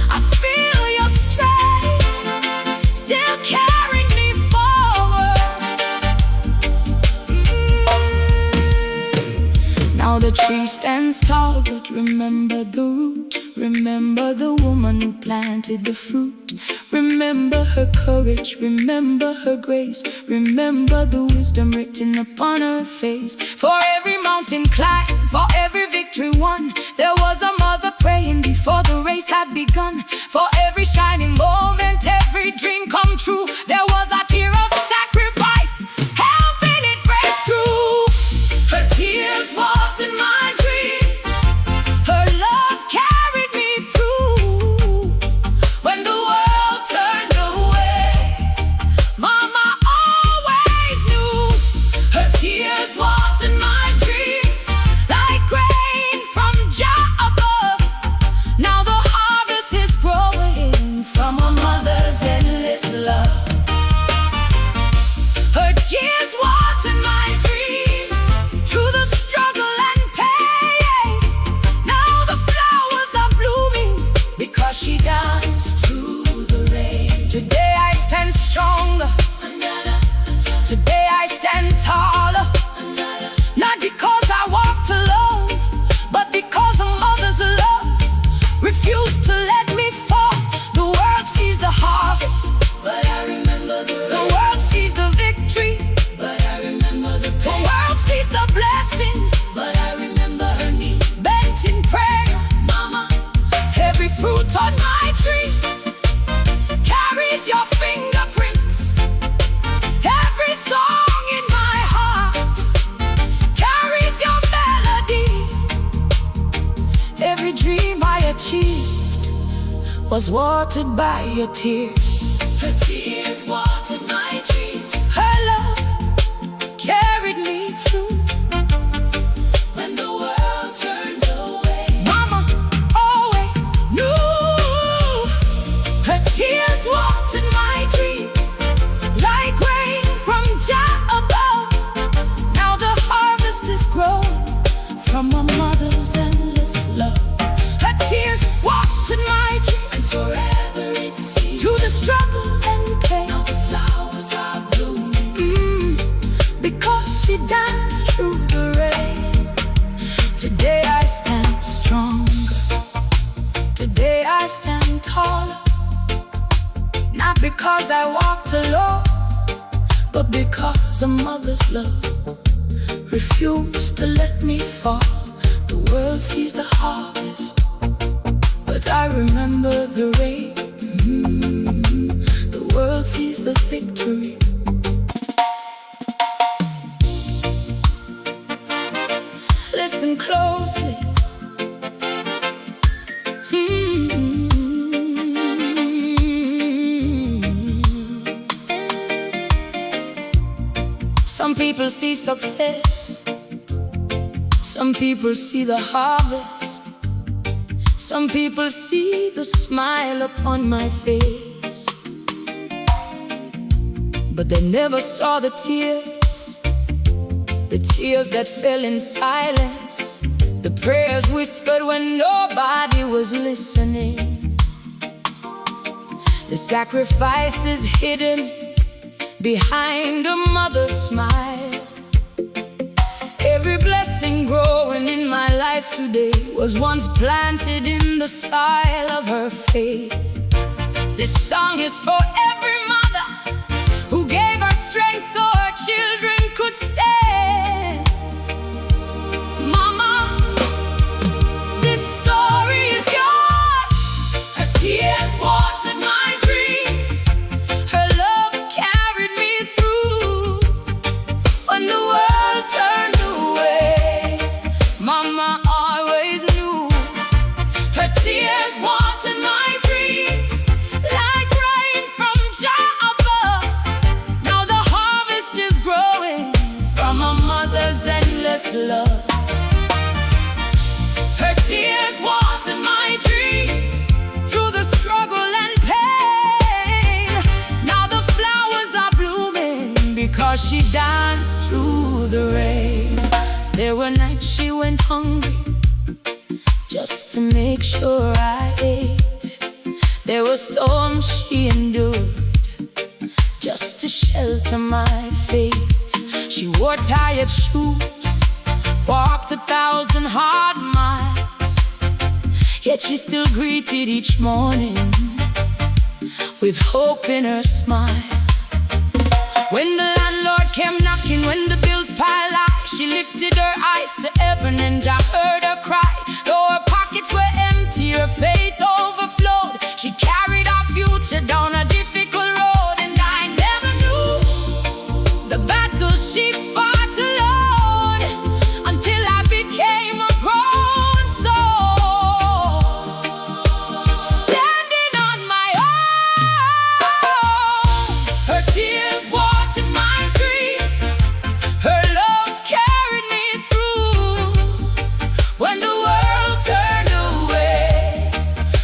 I feel your strength still carrying me forward. Now the tree stands tall, but remember the root. Remember the woman who planted the fruit. Remember her courage, remember her grace. Remember the wisdom written upon her face. For every mountain climbed, for every victory won, there was a mother praying before the race had begun. For every shining moment, every dream come true, there was a tear of sacrifice helping it break through. Her tears watered my dreams. Her love carried me through when the world turned away. Mama always knew. Her tears watered my dreams like rain from Jah above. Now the harvest is dream I achieved was watered by your tears. Her tears watered my dreams. Her love carried me through when the world turned away. Mama always knew. Her tears watered my dreams like rain from Jah above. Now the harvest is growing from a mother's endless love. Her tears watered my dreams, and forever it seems, to the struggle and pain. Now the flowers are blooming, because she danced through the rain. Today I stand stronger. Today I stand taller. Not because I walked alone, but because a mother's love refused to let me fall. The world sees the harvest, but I remember the rain. The world sees the victory. Listen closely. Some people see success, some people see the harvest, some people see the smile upon my face, but they never saw the tears that fell in silence, the prayers whispered when nobody was listening, the sacrifices hidden behind a mother's smile. Every blessing growing in my life today was once planted in the soil of her faith. This song is for every mother who gave her strength so her children could stand. Mama, this story is yours. Her tears watered my dreams. Her love carried me through when the world turned away. Mama always knew. Her tears watered my dreams like rain from Jah above. Now the harvest is growing from a mother's endless love. Her tears watered my dreams through the struggle and pain. Now the flowers are blooming because she danced through the rain. There were nights she went hungry just to make sure I ate. There were storms she endured just to shelter my fate. She wore tired shoes, walked 1,000 hard miles, yet she still greeted each morning with hope in her smile. When the landlord came knocking, when the bills piled high, she lifted her eyes to heaven and Jah heard her cry. Though her pockets were empty, her faith overflowed. She carried our future down a difficult road, and I never knew the battle she fought alone until I became a grown soul, standing on my own. Her tears watered my dreams. Her love carried me through when the world turned away.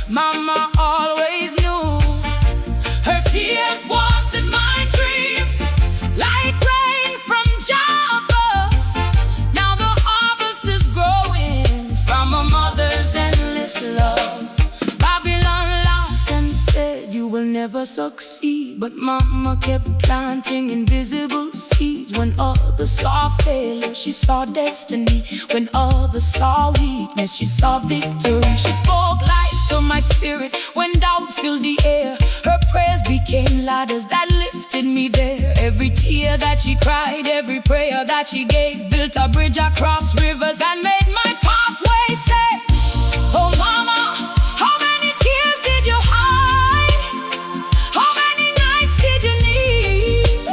Mama always knew. Her tears watered my dreams like rain from Jah above. Now the harvest is growing from a mother's endless love. Babylon laughed and said, you will never succeed. But Mama kept planting invisible seeds. When others saw failure, she saw destiny. When others saw weakness, she saw victory. She spoke life to my spirit when doubt filled the air. Her prayers became ladders that lifted me there. Every tear that she cried, every prayer that she gave, built a bridge across rivers and made my pathway safe. Oh Mama, how many tears did you hide? How many nights did you need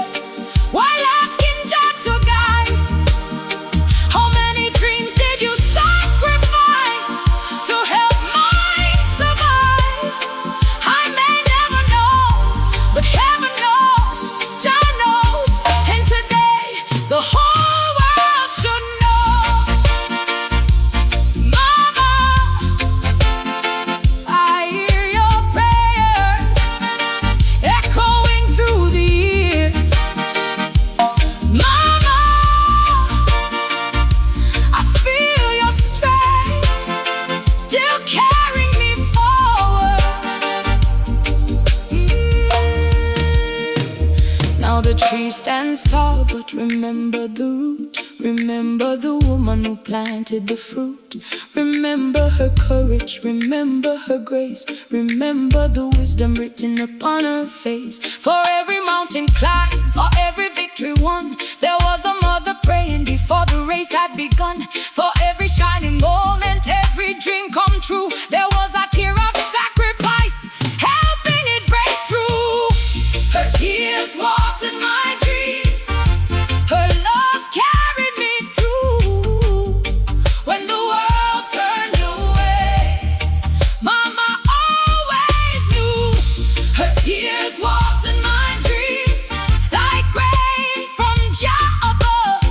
while asking Jah to guide? How many dreams did you sacrifice to help tree stands tall, but remember the root. Remember the woman who planted the fruit. Remember her courage, remember her grace. Remember the wisdom written upon her face. For every mountain climbed, for every victory won, there was a mother praying before the race had begun. For every shining moment, every dream come true, there was a tear of sacrifice, helping it break through. Her tears watered my dreams, her love carried me through. When the world turned away, Mama always knew. Her tears watered my dreams like rain from Jah above.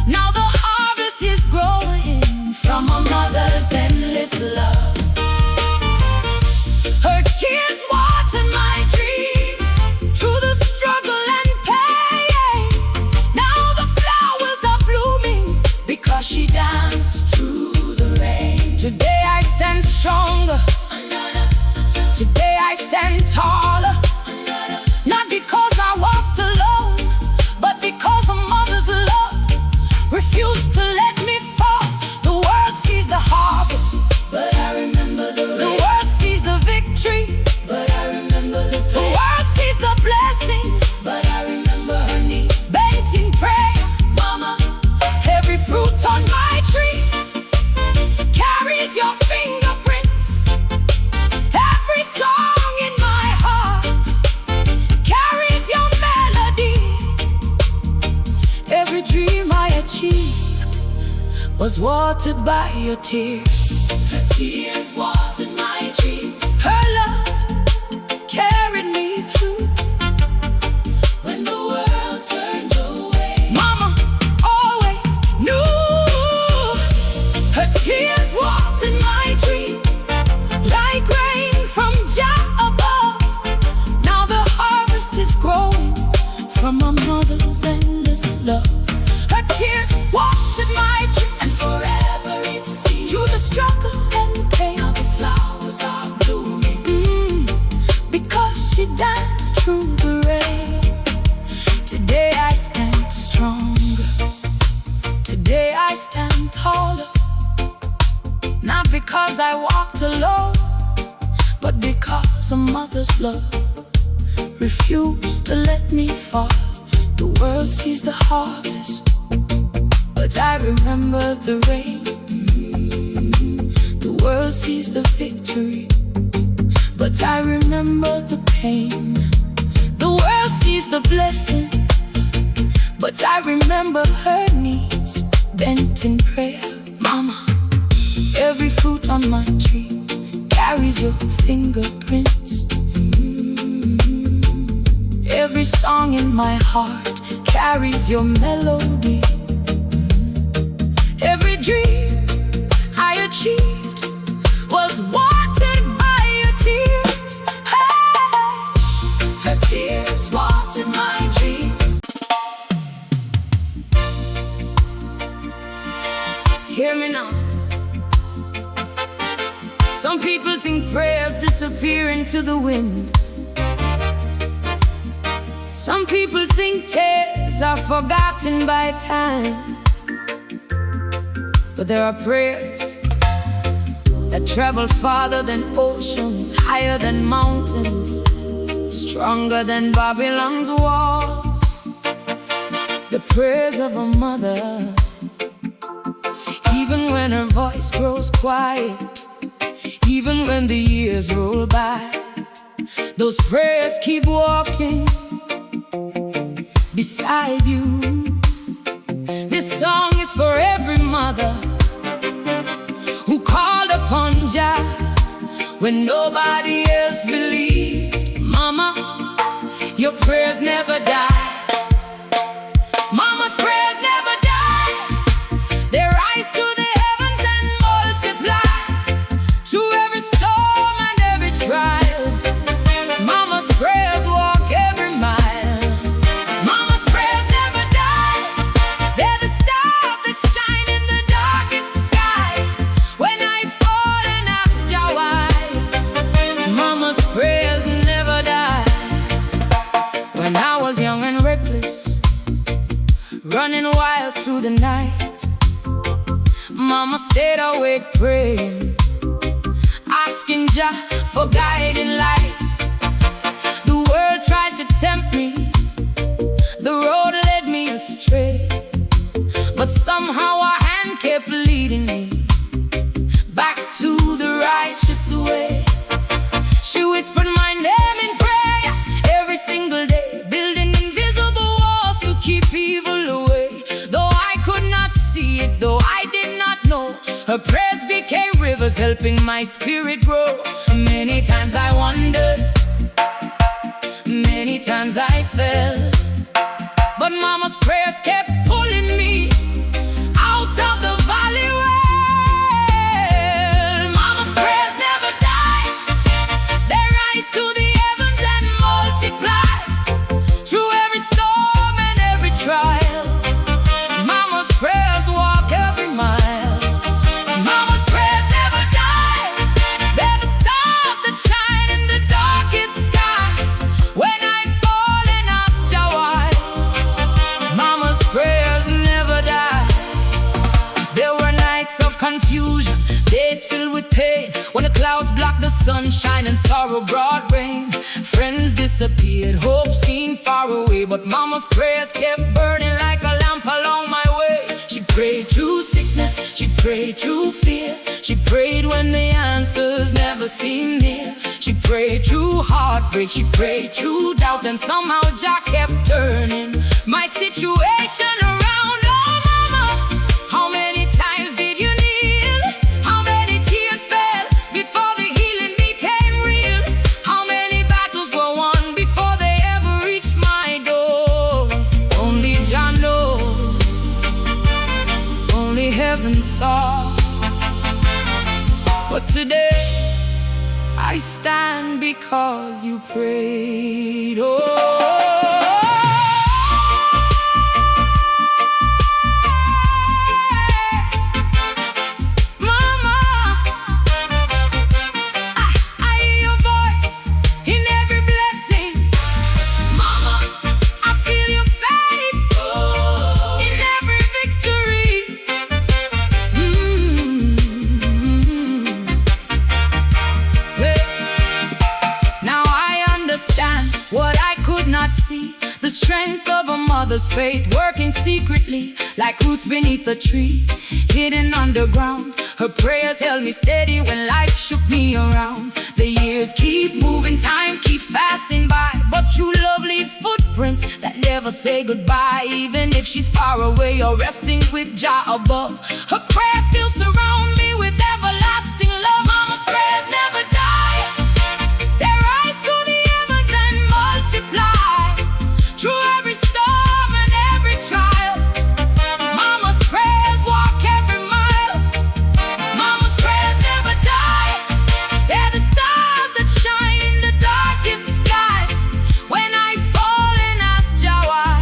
Now the harvest is growing from a mother's endless love. Her tears watered my dreams through the struggle and pain. Now the flowers are blooming because she danced through the rain. Today I stand stronger, today I stand taller, not because I walked alone, but because a mother's love refused to let me fall. The world sees the harvest, but I remember the rain. The world sees the victory, but I remember the pain. The world sees the blessing, but I remember her knees bent in prayer. Mama, every fruit on my tree carries your fingerprints. Every song in my heart carries your melody. Every dream I achieved was watered by your tears. Her tears watered my dreams, her love carried me through. When the world turned away, Mama always knew. Her tears watered my dreams like rain from Jah above. Now the harvest is growing from a mother's endless love. Her tears watered my dreams, and forever it seems. Through the struggle and pain, now the flowers are blooming, because she danced through the rain. Today I stand stronger, today I stand taller, not because I walked alone, but because a mother's love refused to let me fall. The world sees the harvest, but I remember the rain. The world sees the victory, but I remember the pain. The world sees the blessing, but I remember her knees bent in prayer. Mama, every fruit on my tree carries your fingerprints. Every song in my heart carries your melody. Every dream I achieved was watered by your tears. Hey, her tears watered my dreams. Hear me now. Some people think prayers disappear into the wind. Some people think tears are forgotten by time. But there are prayers that travel farther than oceans, higher than mountains, stronger than Babylon's walls. The prayers of a mother, even when her voice grows quiet, even when the years roll by, those prayers keep walking beside you. This song is for every mother who called upon Jah when nobody else believed. Mama, your prayers never die. Mama's prayers never die. They rise to the heavens and multiply through every storm and every trial. Mama's prayers walk every mile. Mama's prayers never die. They're the stars that shine in the darkest sky. When I fall and ask Jah why, Mama's prayers never die. When I was young and the night. Mama stayed awake praying, asking Jah for guiding light. The world tried to tempt me, the road led me astray, but somehow a hand kept leading me back to the righteous way. She whispered my name in prayer every single day, building invisible walls to keep evil away. Though I could not see it, though I did not know, her prayers became rivers, helping my spirit grow. Many times I wondered, many times I fell, but Mama's prayers kept pulling me out of the valley well. Mama's prayers never die, they rise to the heavens and multiply through every storm and every trial. Mama's prayers walk every mile. Mama's prayers never die, they're the stars that shine in the darkest sky. When I fall and ask Jah why, Mama's prayers never die. There were nights of confusion, days filled with pain, when the clouds blocked the sunshine and sorrow brought rain. Friends disappeared, hope seemed far away, but Mama's prayers kept burning like a lamp along my way. She prayed through sickness, she prayed through fear, she prayed when the answers never seemed near. She prayed through heartbreak, she prayed through doubt, and somehow Jah kept turning my situation around. Oh Mama, how many times did you kneel? How many tears fell before the healing became real? How many battles were won before they ever reached my door? Only Jah knows, only heaven saw. But today I stand because you prayed. Oh, Mama, I hear your voice in every blessing. Mama, I feel your faith in every victory. Now I understand what I could not see, the strength of a mother's faith working secretly like roots beneath a tree, hidden underground. Her prayers held me steady when life shook me around. The years keep moving, time keeps passing by, but true love leaves footprints that never say goodbye. Even if she's far away or resting with Jah above, her prayers still surround me with everlasting love. Mama's prayers never die, they rise to the heavens and multiply through every storm and every trial. Mama's prayers walk every mile. Mama's prayers never die, they're the stars that shine in the darkest sky. When I fall and ask Jah why,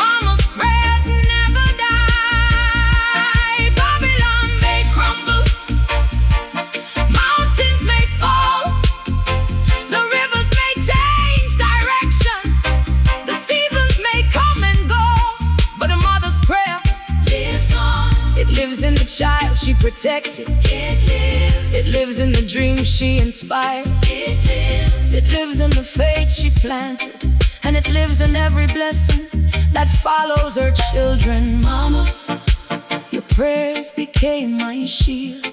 Mama's prayers never die. Babylon may crumble, mountains may fall, the rivers may change direction, the seasons may come and go, but a mother's prayer lives on. It lives in the child she protected, it lives in the dreams she inspired, it lives in the faith she planted, and it lives in every blessing that follows her children. Mama, your prayers became my shield,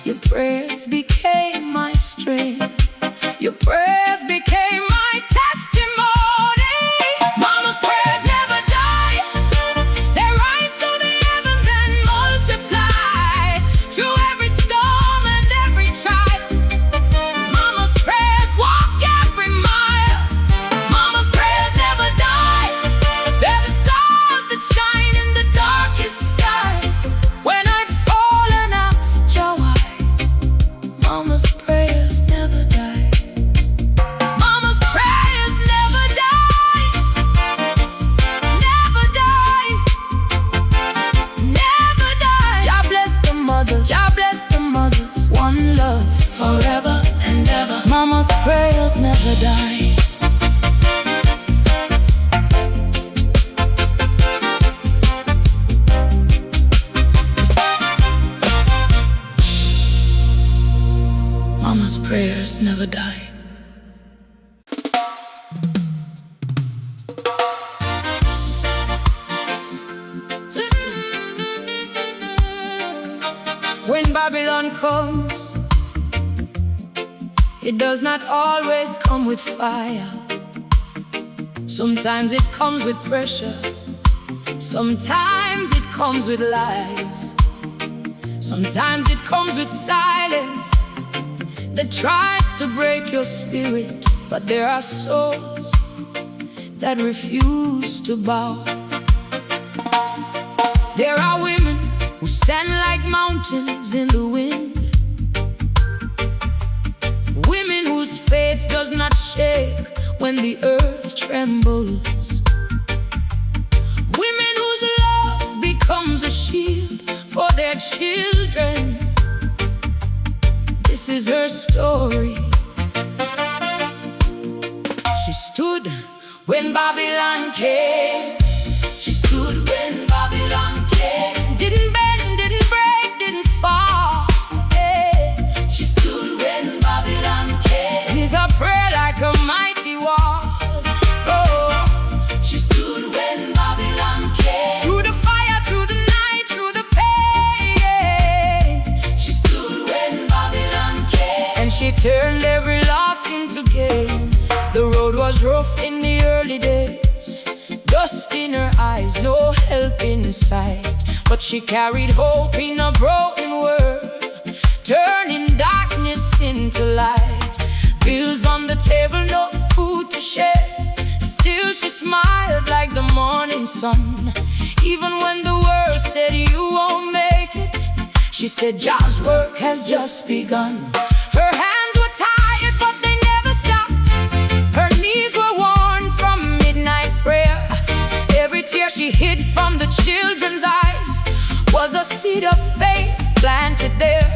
your prayers became my strength, your prayers became my testimony. Mama's prayers never die, they rise to the heavens and multiply through every storm and every trial. Mama's prayers walk every mile. Mama's prayers never die, they're the stars that shine in the darkest sky. When I fall and ask Jah why, Mama's prayers never die. Mama's prayers never die, never die, never die. Jah bless the mothers, Jah bless the mothers. One love forever and ever. Mama's prayers never die. Mama's prayers never die. When Babylon comes, it does not always come with fire. Sometimes it comes with pressure. Sometimes it comes with lies. Sometimes it comes with silence that tries to break your spirit. But there are souls that refuse to bow. There are women who stand like mountains in the wind. Women whose faith does not shake when the earth trembles. Women whose love becomes a shield for their children. This is her story. She stood when Babylon came. She stood when Babylon came. Didn't bend, didn't break, didn't fall. Hey. She stood when Babylon came. With a prayer like a mighty wall. Oh. She stood when Babylon came. Through the fire, through the night, through the pain. She stood when Babylon came. And she turned every loss into gain. The road was rough in the early days. Dust in her eyes, no help in sight. But she carried hope in a broken world, turning darkness into light. Bills on the table, no food to share. Still she smiled like the morning sun. Even when the world said you won't make it, she said God's work has just begun. Her hands were tired, but they never stopped. Her knees were worn from midnight prayer. Every tear she hid from the children's eyes was a seed of faith planted there.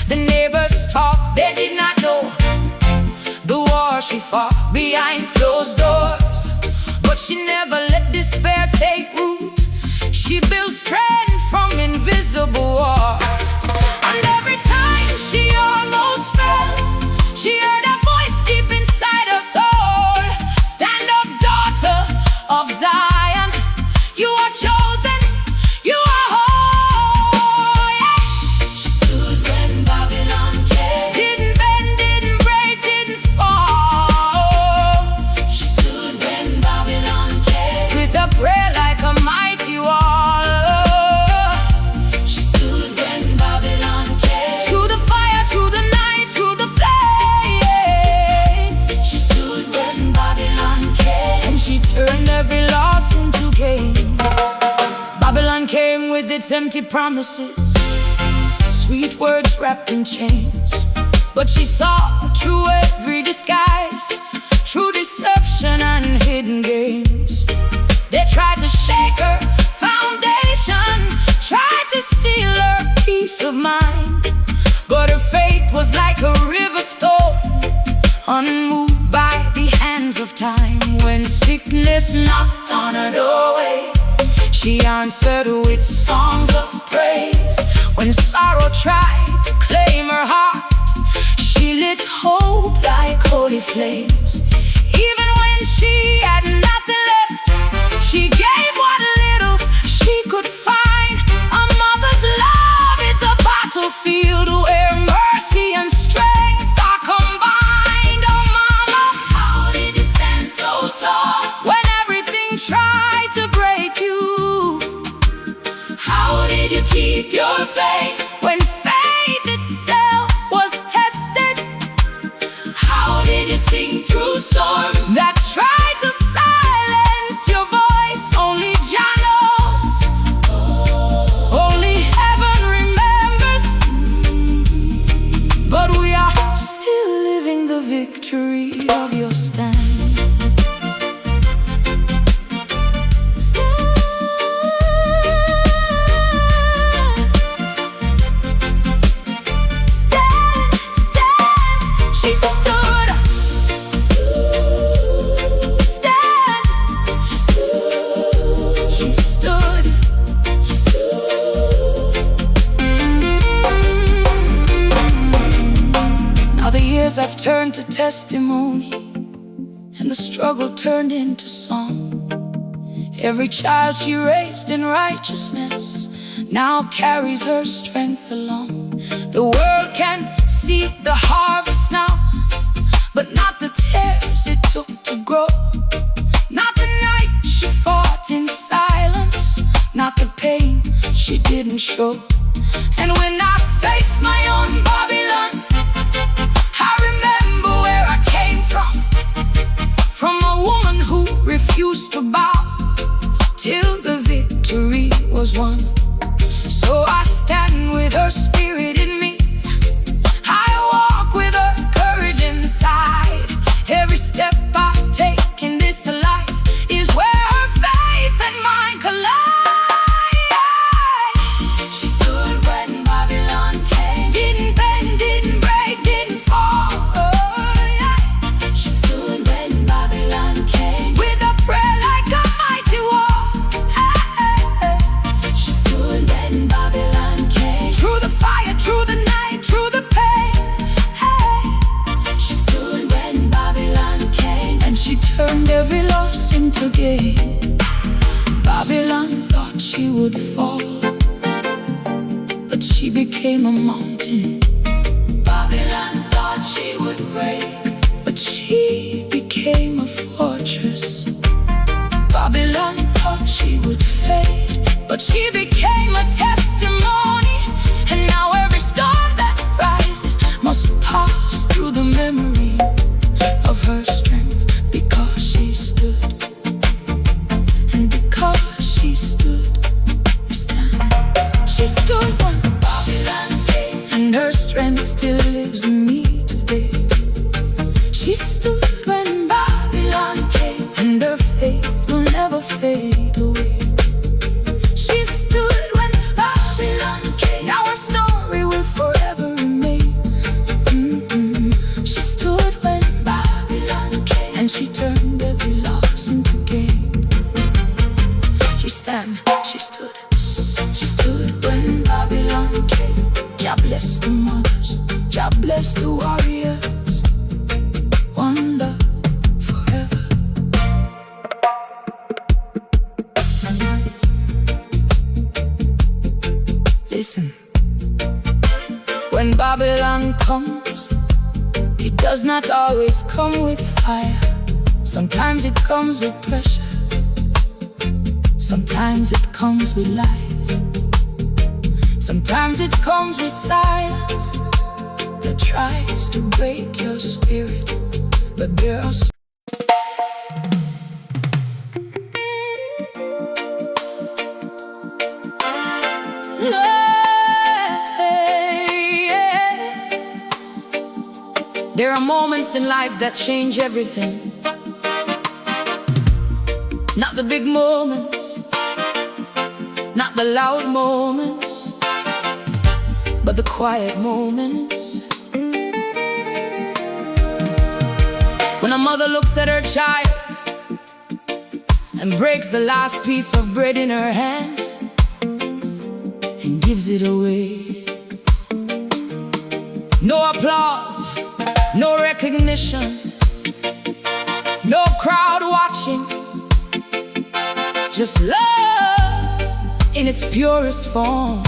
The neighbors talked, they did not know the war she fought behind closed doors. But she never let despair take root. She built strength from invisible walls. And every time she almost fell, she heard a voice deep inside her soul. Stand up, daughter of Zion. You are chosen, you are whole. Yeah. She stood when Babylon came. Didn't bend, didn't break, didn't fall. She stood when Babylon came. With a prayer like a mighty wall. She stood when Babylon came. Through the fire, through the night, through the flame. She stood when Babylon came. And she turned every loss into gain. Babylon came with its empty promises, sweet words wrapped in chains. But she saw through every disguise, through deception and hidden games. They tried to shake her foundation, tried to steal her peace of mind. But her faith was like a river storm, unmoved by the hands of time. When sickness knocked on her doorway, she answered with songs of praise. When sorrow tried to claim her heart, she lit hope like holy flames. Even when she had nothing left, she gave what little she could find. A mother's love is a battlefield where mercy and strength are combined. Oh mama, how did you stand so tall when everything tried to break you? How did you keep your faith when faith itself was tested? How did you sing through storms that tried to silence your voice? Only Jah knows, only heaven remembers. But we are still living the victory of your stand. She stood, stand, she stood. Now the tears have turned to testimony, and the struggle turned into song. Every child she raised in righteousness now carries her strength along. The world can see the harvest now, but not the tears it took to grow. Not the night she fought in silence, not the pain she didn't show. And when I face my own Babylon, I remember where I came from a woman who refused to bow till the victory was won. So I stand with her spirit in me, I walk with her courage inside. Every step I take in this life is where her faith and mine collide. She stood when Babylon came, didn't bend, didn't break, didn't fall. She stood when Babylon came, with a prayer like a mighty wall. She stood when Babylon came, through the fire, through the night, through the pain. She stood when Babylon came, and she turned every loss into gain. Babylon thought she would fall, but she became a mountain. Babylon thought she would break, but she became a fortress. Babylon thought she would fade, but she became a testimony. And now every storm that rises must pass through the memory of her strength, because she stood. And because she stood, we stand. She stood when Babylon came, and her strength still lives in me today. She stood when Babylon came, and her faith will never fade away. She stood when Babylon came, now her story will forever remain. She stood when Babylon came, and she turned every loss into gain. She stood. She stood when Babylon came. Jah bless the mothers, Jah bless the warriors. One love forever. Listen, when Babylon comes, it does not always come with fire. Sometimes it comes with pressure, sometimes it comes with lies, sometimes it comes with silence that tries to break your spirit. But there are there are moments in life that change everything. Not the big moments, not the loud moments, but the quiet moments. When a mother looks at her child and breaks the last piece of bread in her hand and gives it away. No applause, no recognition, no crowd watching, just love in its purest form.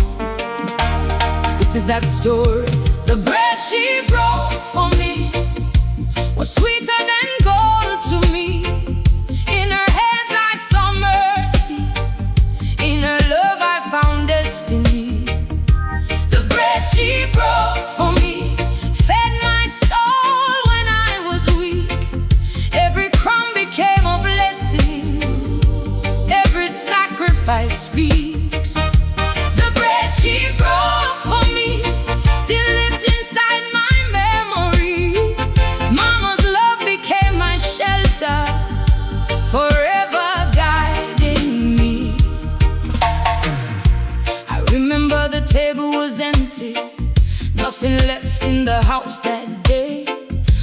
This is that story. The bread she broke for me was sweeter than gold to me. In her hands I saw mercy, in her love I found destiny. The bread she broke for me fed my soul when I was weak. Every crumb became a blessing, every sacrifice speaks. The bread she broke for me still lives inside my memory. Mama's love became my shelter, forever guiding me. I remember the table was empty, nothing left in the house that day.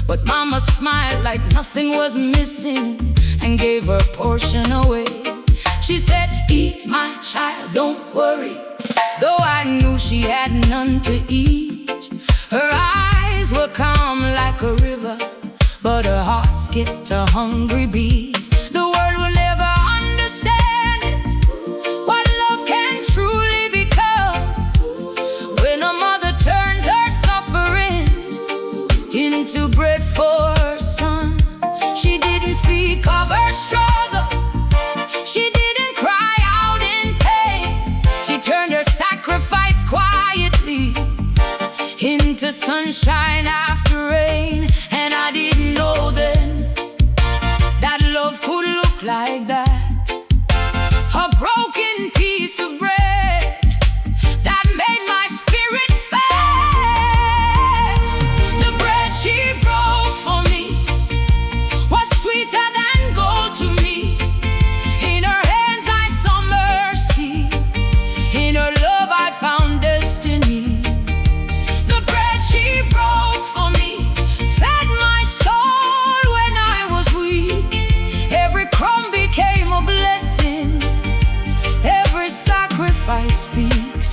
But Mama smiled like nothing was missing and gave her portion away. She said, "Eat, my child, don't worry." Though I knew she had none to eat, her eyes were calm like a skipped a hungry beat. The world will never understand it, what love can truly become. When a mother turns her suffering into bread for her son. She didn't speak of her struggle, she didn't cry out in pain. She turned her sacrifice quietly into sunshine after rain. And I didn't know then that love could look like that. A broken piece of bread that made my spirit fat. The bread she broke for me was sweeter than gold to me. In her hands I saw mercy, in her love I found destiny. The bread she broke for me fed my soul when I was weak. Every crumb became a blessing, every sacrifice speaks.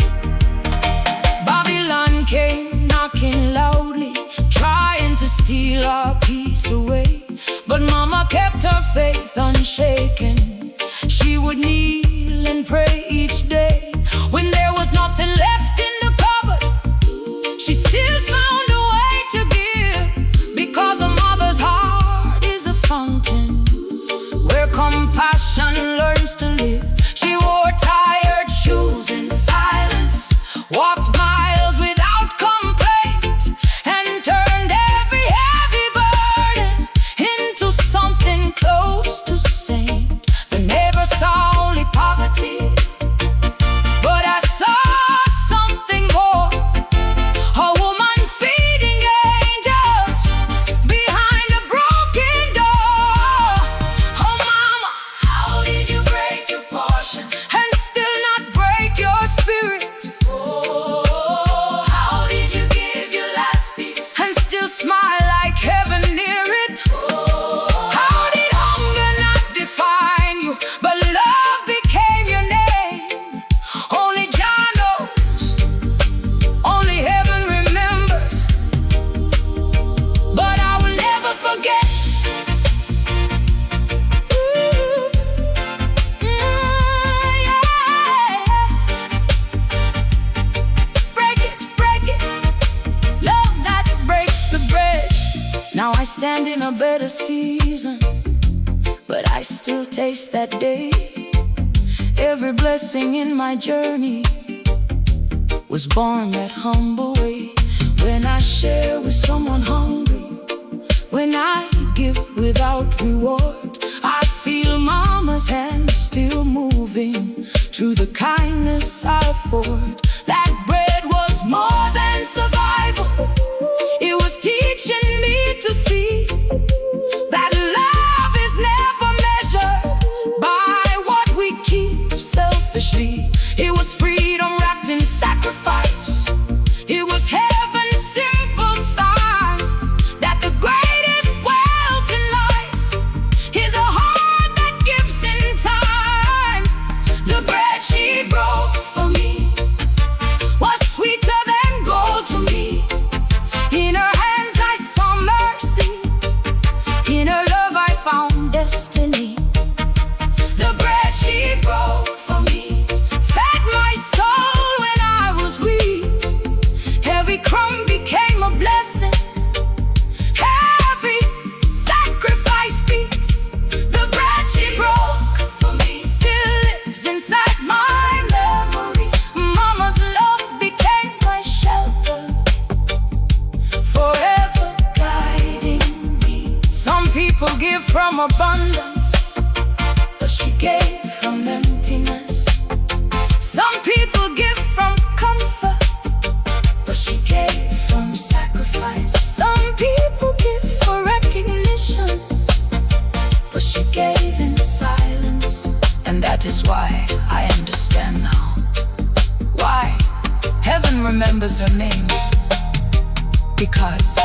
Babylon came knocking loudly, trying to steal our peace away. But Mama kept her faith unshaken. She would kneel and pray each day. When there was nothing left in the cupboard, she still found a way to give. Because a mother's heart is a fountain where compassion learns to live. She wore tired shoes in silence, walked miles without complaint, and turned every heavy burden into something close to saint. The neighbor saw only poverty, but I saw something more. A woman feeding angels behind a broken door. Oh mama, how did you break your portion and still not break your spirit? Oh, how did you give your last piece and still smile like heaven near it? Oh, how did hunger not define you, but love became your name? Only Jah knows, only heaven remembers, but I will never forget. Break it, love that breaks the bread. Now I stand in a better season, but I still taste that day. Every blessing in my journey was born that humble way. When I share with someone hungry, when I give without reward, I feel Mama's hand still moving through the kindness I afford. That bread was more than survival, it was teaching me to see that love is never measured by what we keep selfishly. It was freedom wrapped in sacrifice, it was heaven's simple sign that the greatest wealth in life is a heart that gives in time. The bread she broke for me was sweeter than gold to me. In her hands I saw mercy, in her love I found destiny. The bread she broke for me fed my soul when I was weak. Every crumb became a blessing, every sacrifice speaks. The bread she broke for me still lives inside my memory. Mama's love became my shelter, forever guiding me. Some people give from abundance, but she gave from emptiness. Some people give from comfort, but she gave from sacrifice. Some people give for recognition, but she gave in silence. And that is why I understand now why heaven remembers her name. Because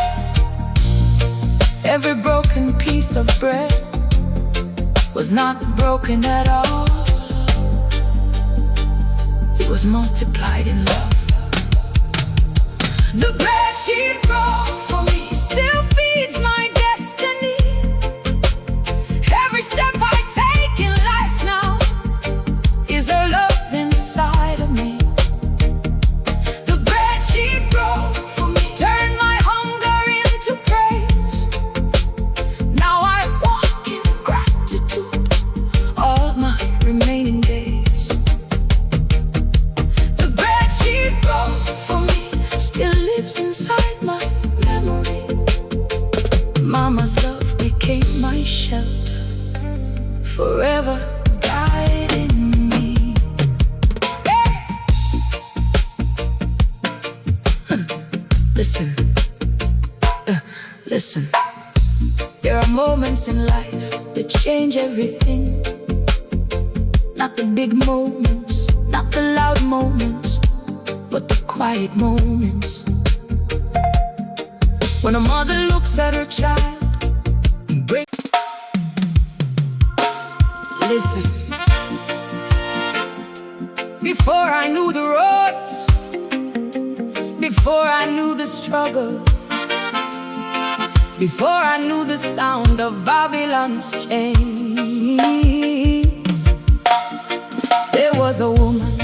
every broken piece of bread was not broken at all, it was multiplied in love. The bread she broke for me still feeds my destiny. me shelter, forever guiding me. Listen, listen. There are moments in life that change everything. Not the big moments, not the loud moments, but the quiet moments. When a mother looks at her child and breaks. Listen. Before I knew the road, before I knew the struggle, before I knew the sound of Babylon's chains, there was a woman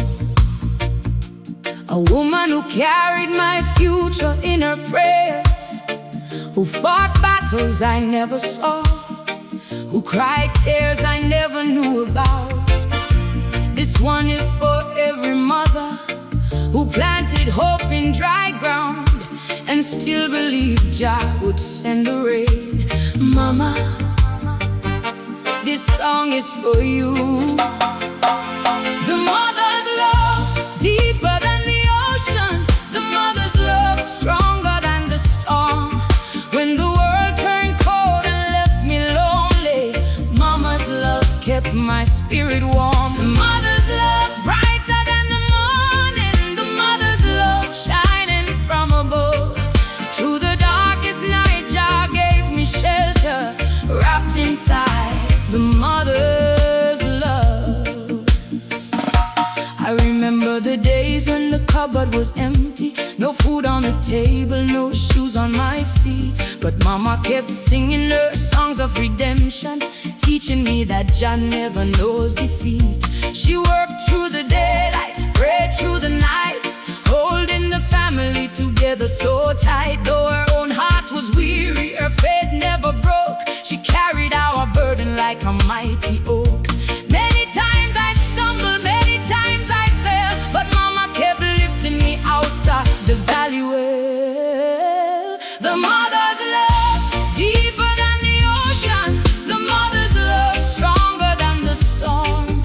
who carried my future in her prayers, who fought battles I never saw, who cried tears I never knew about. This one is for every mother who planted hope in dry ground and still believed Jah would send the rain. Mama, this song is for you. The mother's love, deeper than the ocean. The mother's love, stronger than the storm. When the world turned cold and left me lonely, Mama's love kept my spirit warm. The mother's love, brighter than the morning. The mother's love, shining from above. Through the darkest night, Jah gave me shelter, wrapped inside the mother's love. I remember the days when the cupboard was empty, no food on the table, no shoes on my feet. But Mama kept singing her songs of redemption, teaching me that Jah never knows defeat. She worked through the daylight, prayed through the night, holding the family together so tight. Though her own heart was weary, her faith never broke. She carried our burden like a mighty oak. Many times I stumbled, many times I fell, but Mama kept lifting me out of the valley well. The mother's love, deeper than the ocean. The mother's love, stronger than the storm.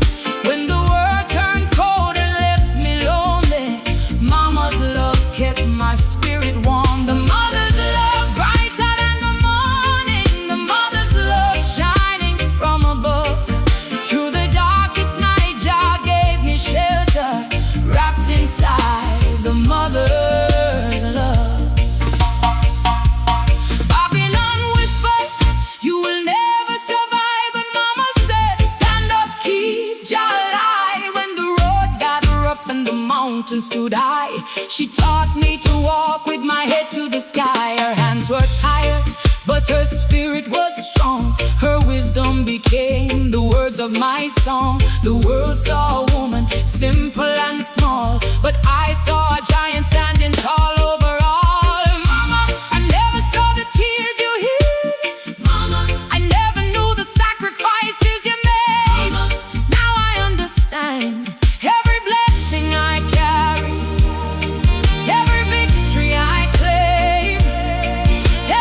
When the world turned cold and left me lonely, Mama's love kept my spirit warm. The mother's love, brighter than the morning. The mother's love, shining from above. Through the darkest night, Jah gave me shelter, wrapped inside the mother's love. Babylon whispered, you will never survive, but Mama said, stand up, keep Jah alive. When the road got rough and the mountains stood high, she taught me to walk with my head to the sky. Her hands were tired, but her spirit was strong. Her wisdom became the words of my song. The world saw a woman, simple and small, but I saw a giant standing tall over all. Mama, I never saw the tears you hid. Mama, I never knew the sacrifices you made. Mama, now I understand every blessing I carry, every victory I claim,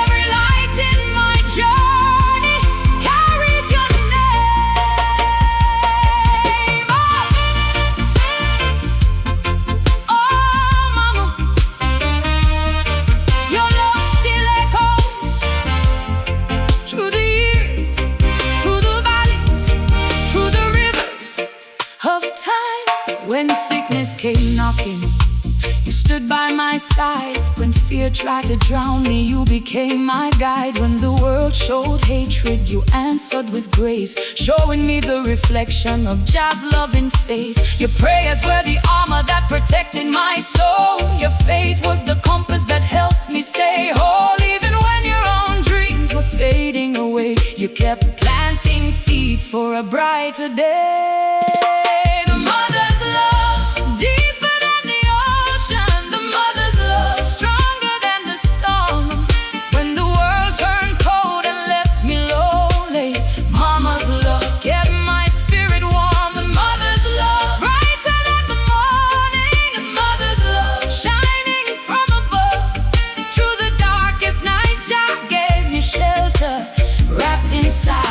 every light in my journey carries your name. Oh, Mama, your love still echoes through the years, through the valleys, through the rivers of time. When sickness came knocking, you stood by my side. When fear tried to drown me, you became my guide. When the world showed hatred, you answered with grace, showing me the reflection of Jah's loving face. Your prayers were the armor that protected my soul. Your faith was the compass that helped me stay whole. Even when your own dreams were fading away, you kept planting seeds for a brighter day. The mother's love, deeper than the ocean. The mother's love, stronger than the storm. When the world turned cold and left me lonely, Mama's love kept my spirit warm. The mother's love, brighter than the morning. The mother's love, shining from above. Through the darkest night, Jah gave me shelter, wrapped inside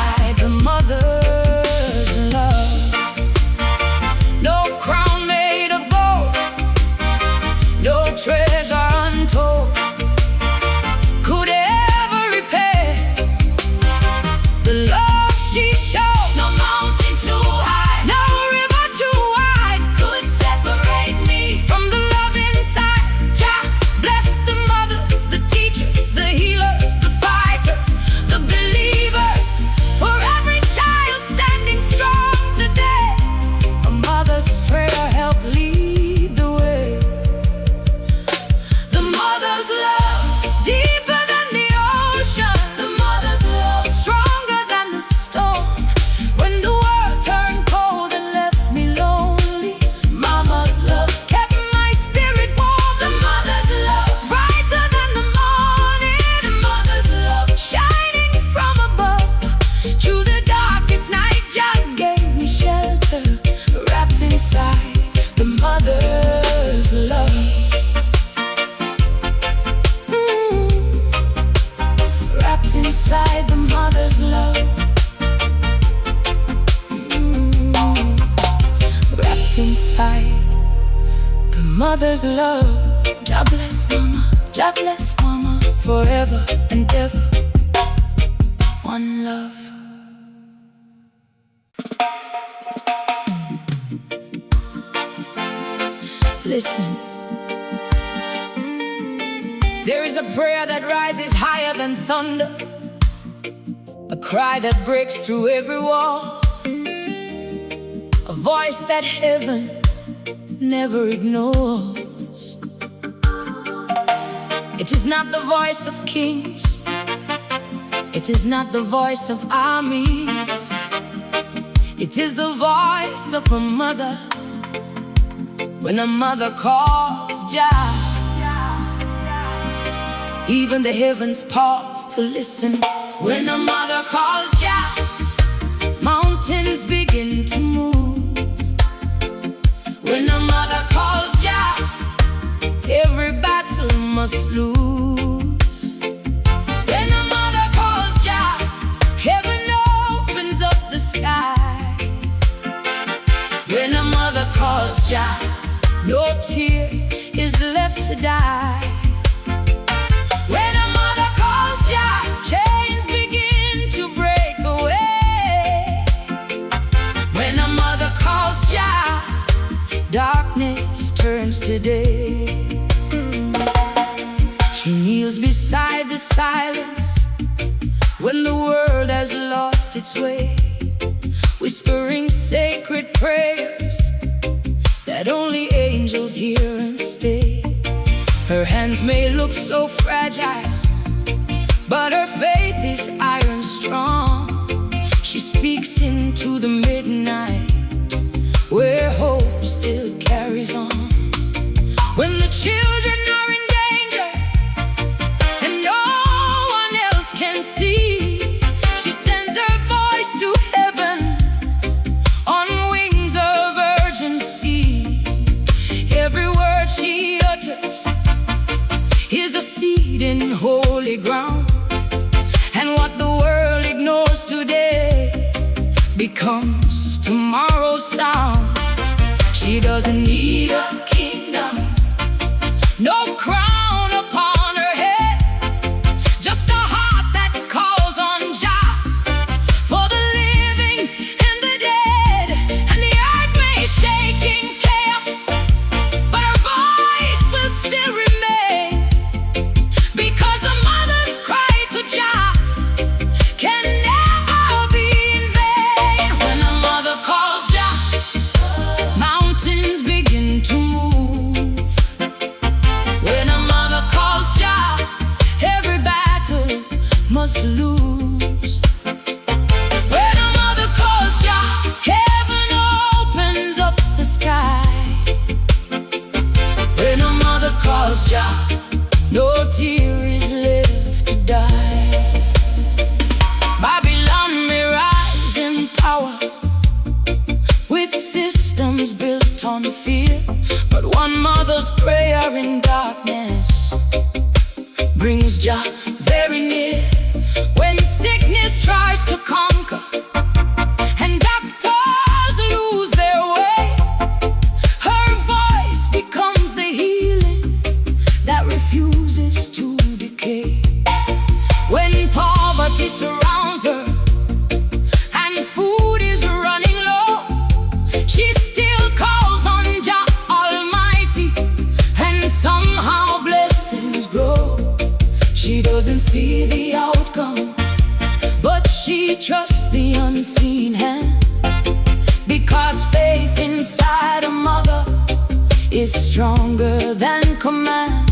inside the mother's love. Wrapped inside the mother's love. God bless mama, forever and ever. One love. Listen. There is a prayer that rises higher than thunder, a cry that breaks through every wall, a voice that heaven never ignores. It is not the voice of kings, it is not the voice of armies, it is the voice of a mother. When a mother calls Jah, even the heavens pause to listen. When a mother calls Jah, mountains begin to move. When a mother calls Jah, every battle must lose. When a mother calls Jah, heaven opens up the sky. When a mother calls Jah, no tear is left to die. When a mother calls Jah, chains begin to break away. When a mother calls Jah, darkness turns to day. She kneels beside the silence when the world has lost its way, whispering sacred prayers that only angels hear and stay. Her hands may look so fragile, but her faith is iron strong. She speaks into the midnight, where hope still carries on. When the children are in danger and no one else can see, she sends her voice to heaven on wings of urgency. Every word she utters is a seed in holy ground, and what the world ignores today becomes tomorrow's sound. She doesn't need a kingdom, no crown upon her head, just a heart that calls on Jah for the living and the dead. And the earth may shake in chaos, but her voice will still remain, because a mother's cry to Jah can never be in vain. When a mother calls Jah, mountains begin to move. When a mother calls Jah, every battle must lose. When a mother calls Jah, heaven opens up the sky. When a mother calls Jah, no tear is left to die. Babylon may rise in power with systems built on fear, but one mother's prayer in darkness brings Jah very near. When sickness tries to conquer and doctors lose their way, her voice becomes the healing that refuses to decay. When poverty surrounds her and food is running low, she still calls on Jah Almighty, and somehow blessings grow. She doesn't see the outcome, but she trusts the unseen hand, because faith inside a mother is stronger than command.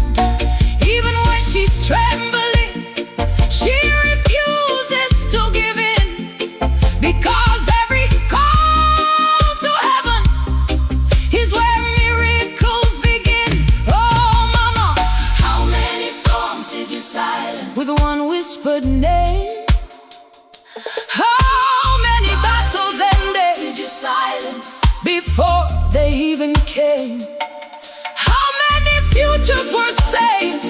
Even when she's trembling, she refuses to give in, because every call to heaven is where miracles begin. Oh mama, how many storms did you silence with one whispered name? How many battles ended did you silence before they even came? How many futures were saved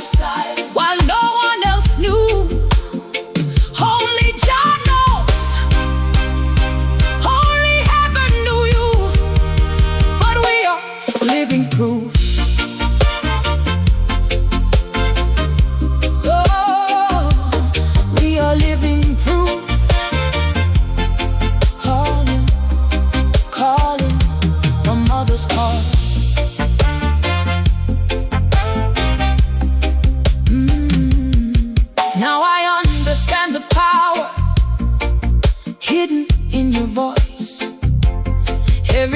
while no one else knew? Oh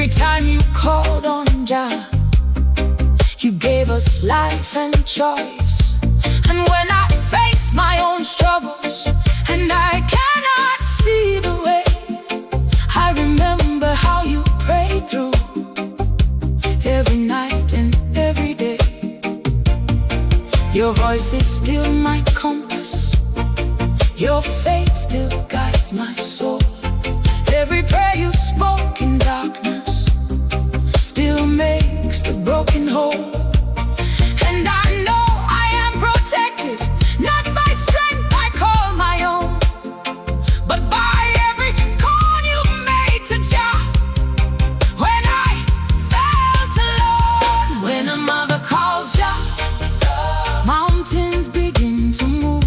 Every time you called on Jah, you gave us life and choice. And when I face my own struggles and I cannot see the way, I remember how you prayed through every night and every day. Your voice is still my compass, your faith still guides my soul. Every prayer you spoke in darkness still makes the broken whole. And I know I am protected, not by strength I call my own, but by every call you made to Jah. When I felt alone, when a mother calls Jah, mountains begin to move.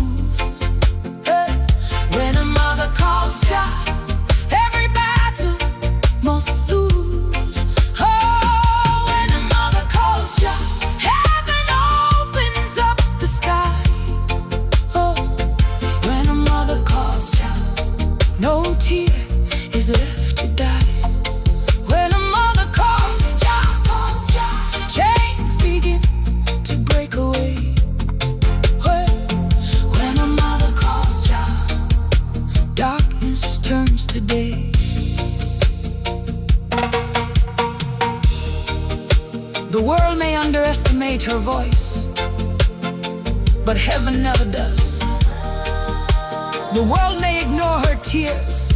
When a mother calls Jah, every battle must lose. Oh, when a mother calls Jah, heaven opens up the sky. Oh, when a mother calls Jah, no tear is left to die. When a mother calls Jah, chains begin to break away. When a mother calls Jah, darkness turns to day. The world may underestimate her voice, but heaven never does. The world may ignore her tears,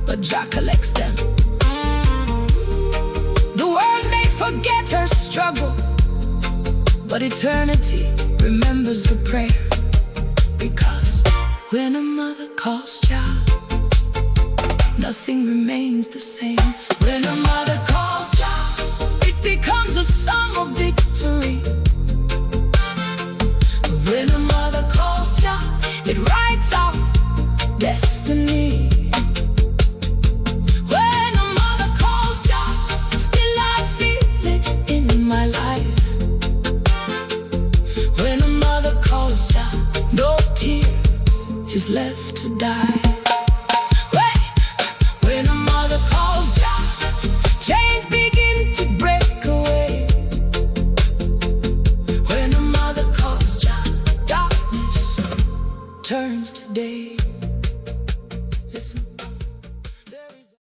but Jah collects them. The world may forget her struggle, but eternity remembers her prayer. Because when a mother calls Jah, nothing remains the same. When a mother calls Jah, it becomes a song of victory. When a mother calls Jah, it writes our destiny. When a mother calls Jah, still I feel it in my life. When a mother calls Jah, no tear is left to die. When a mother calls Jah, chains begin to break away. When a mother calls Jah, darkness turns to day.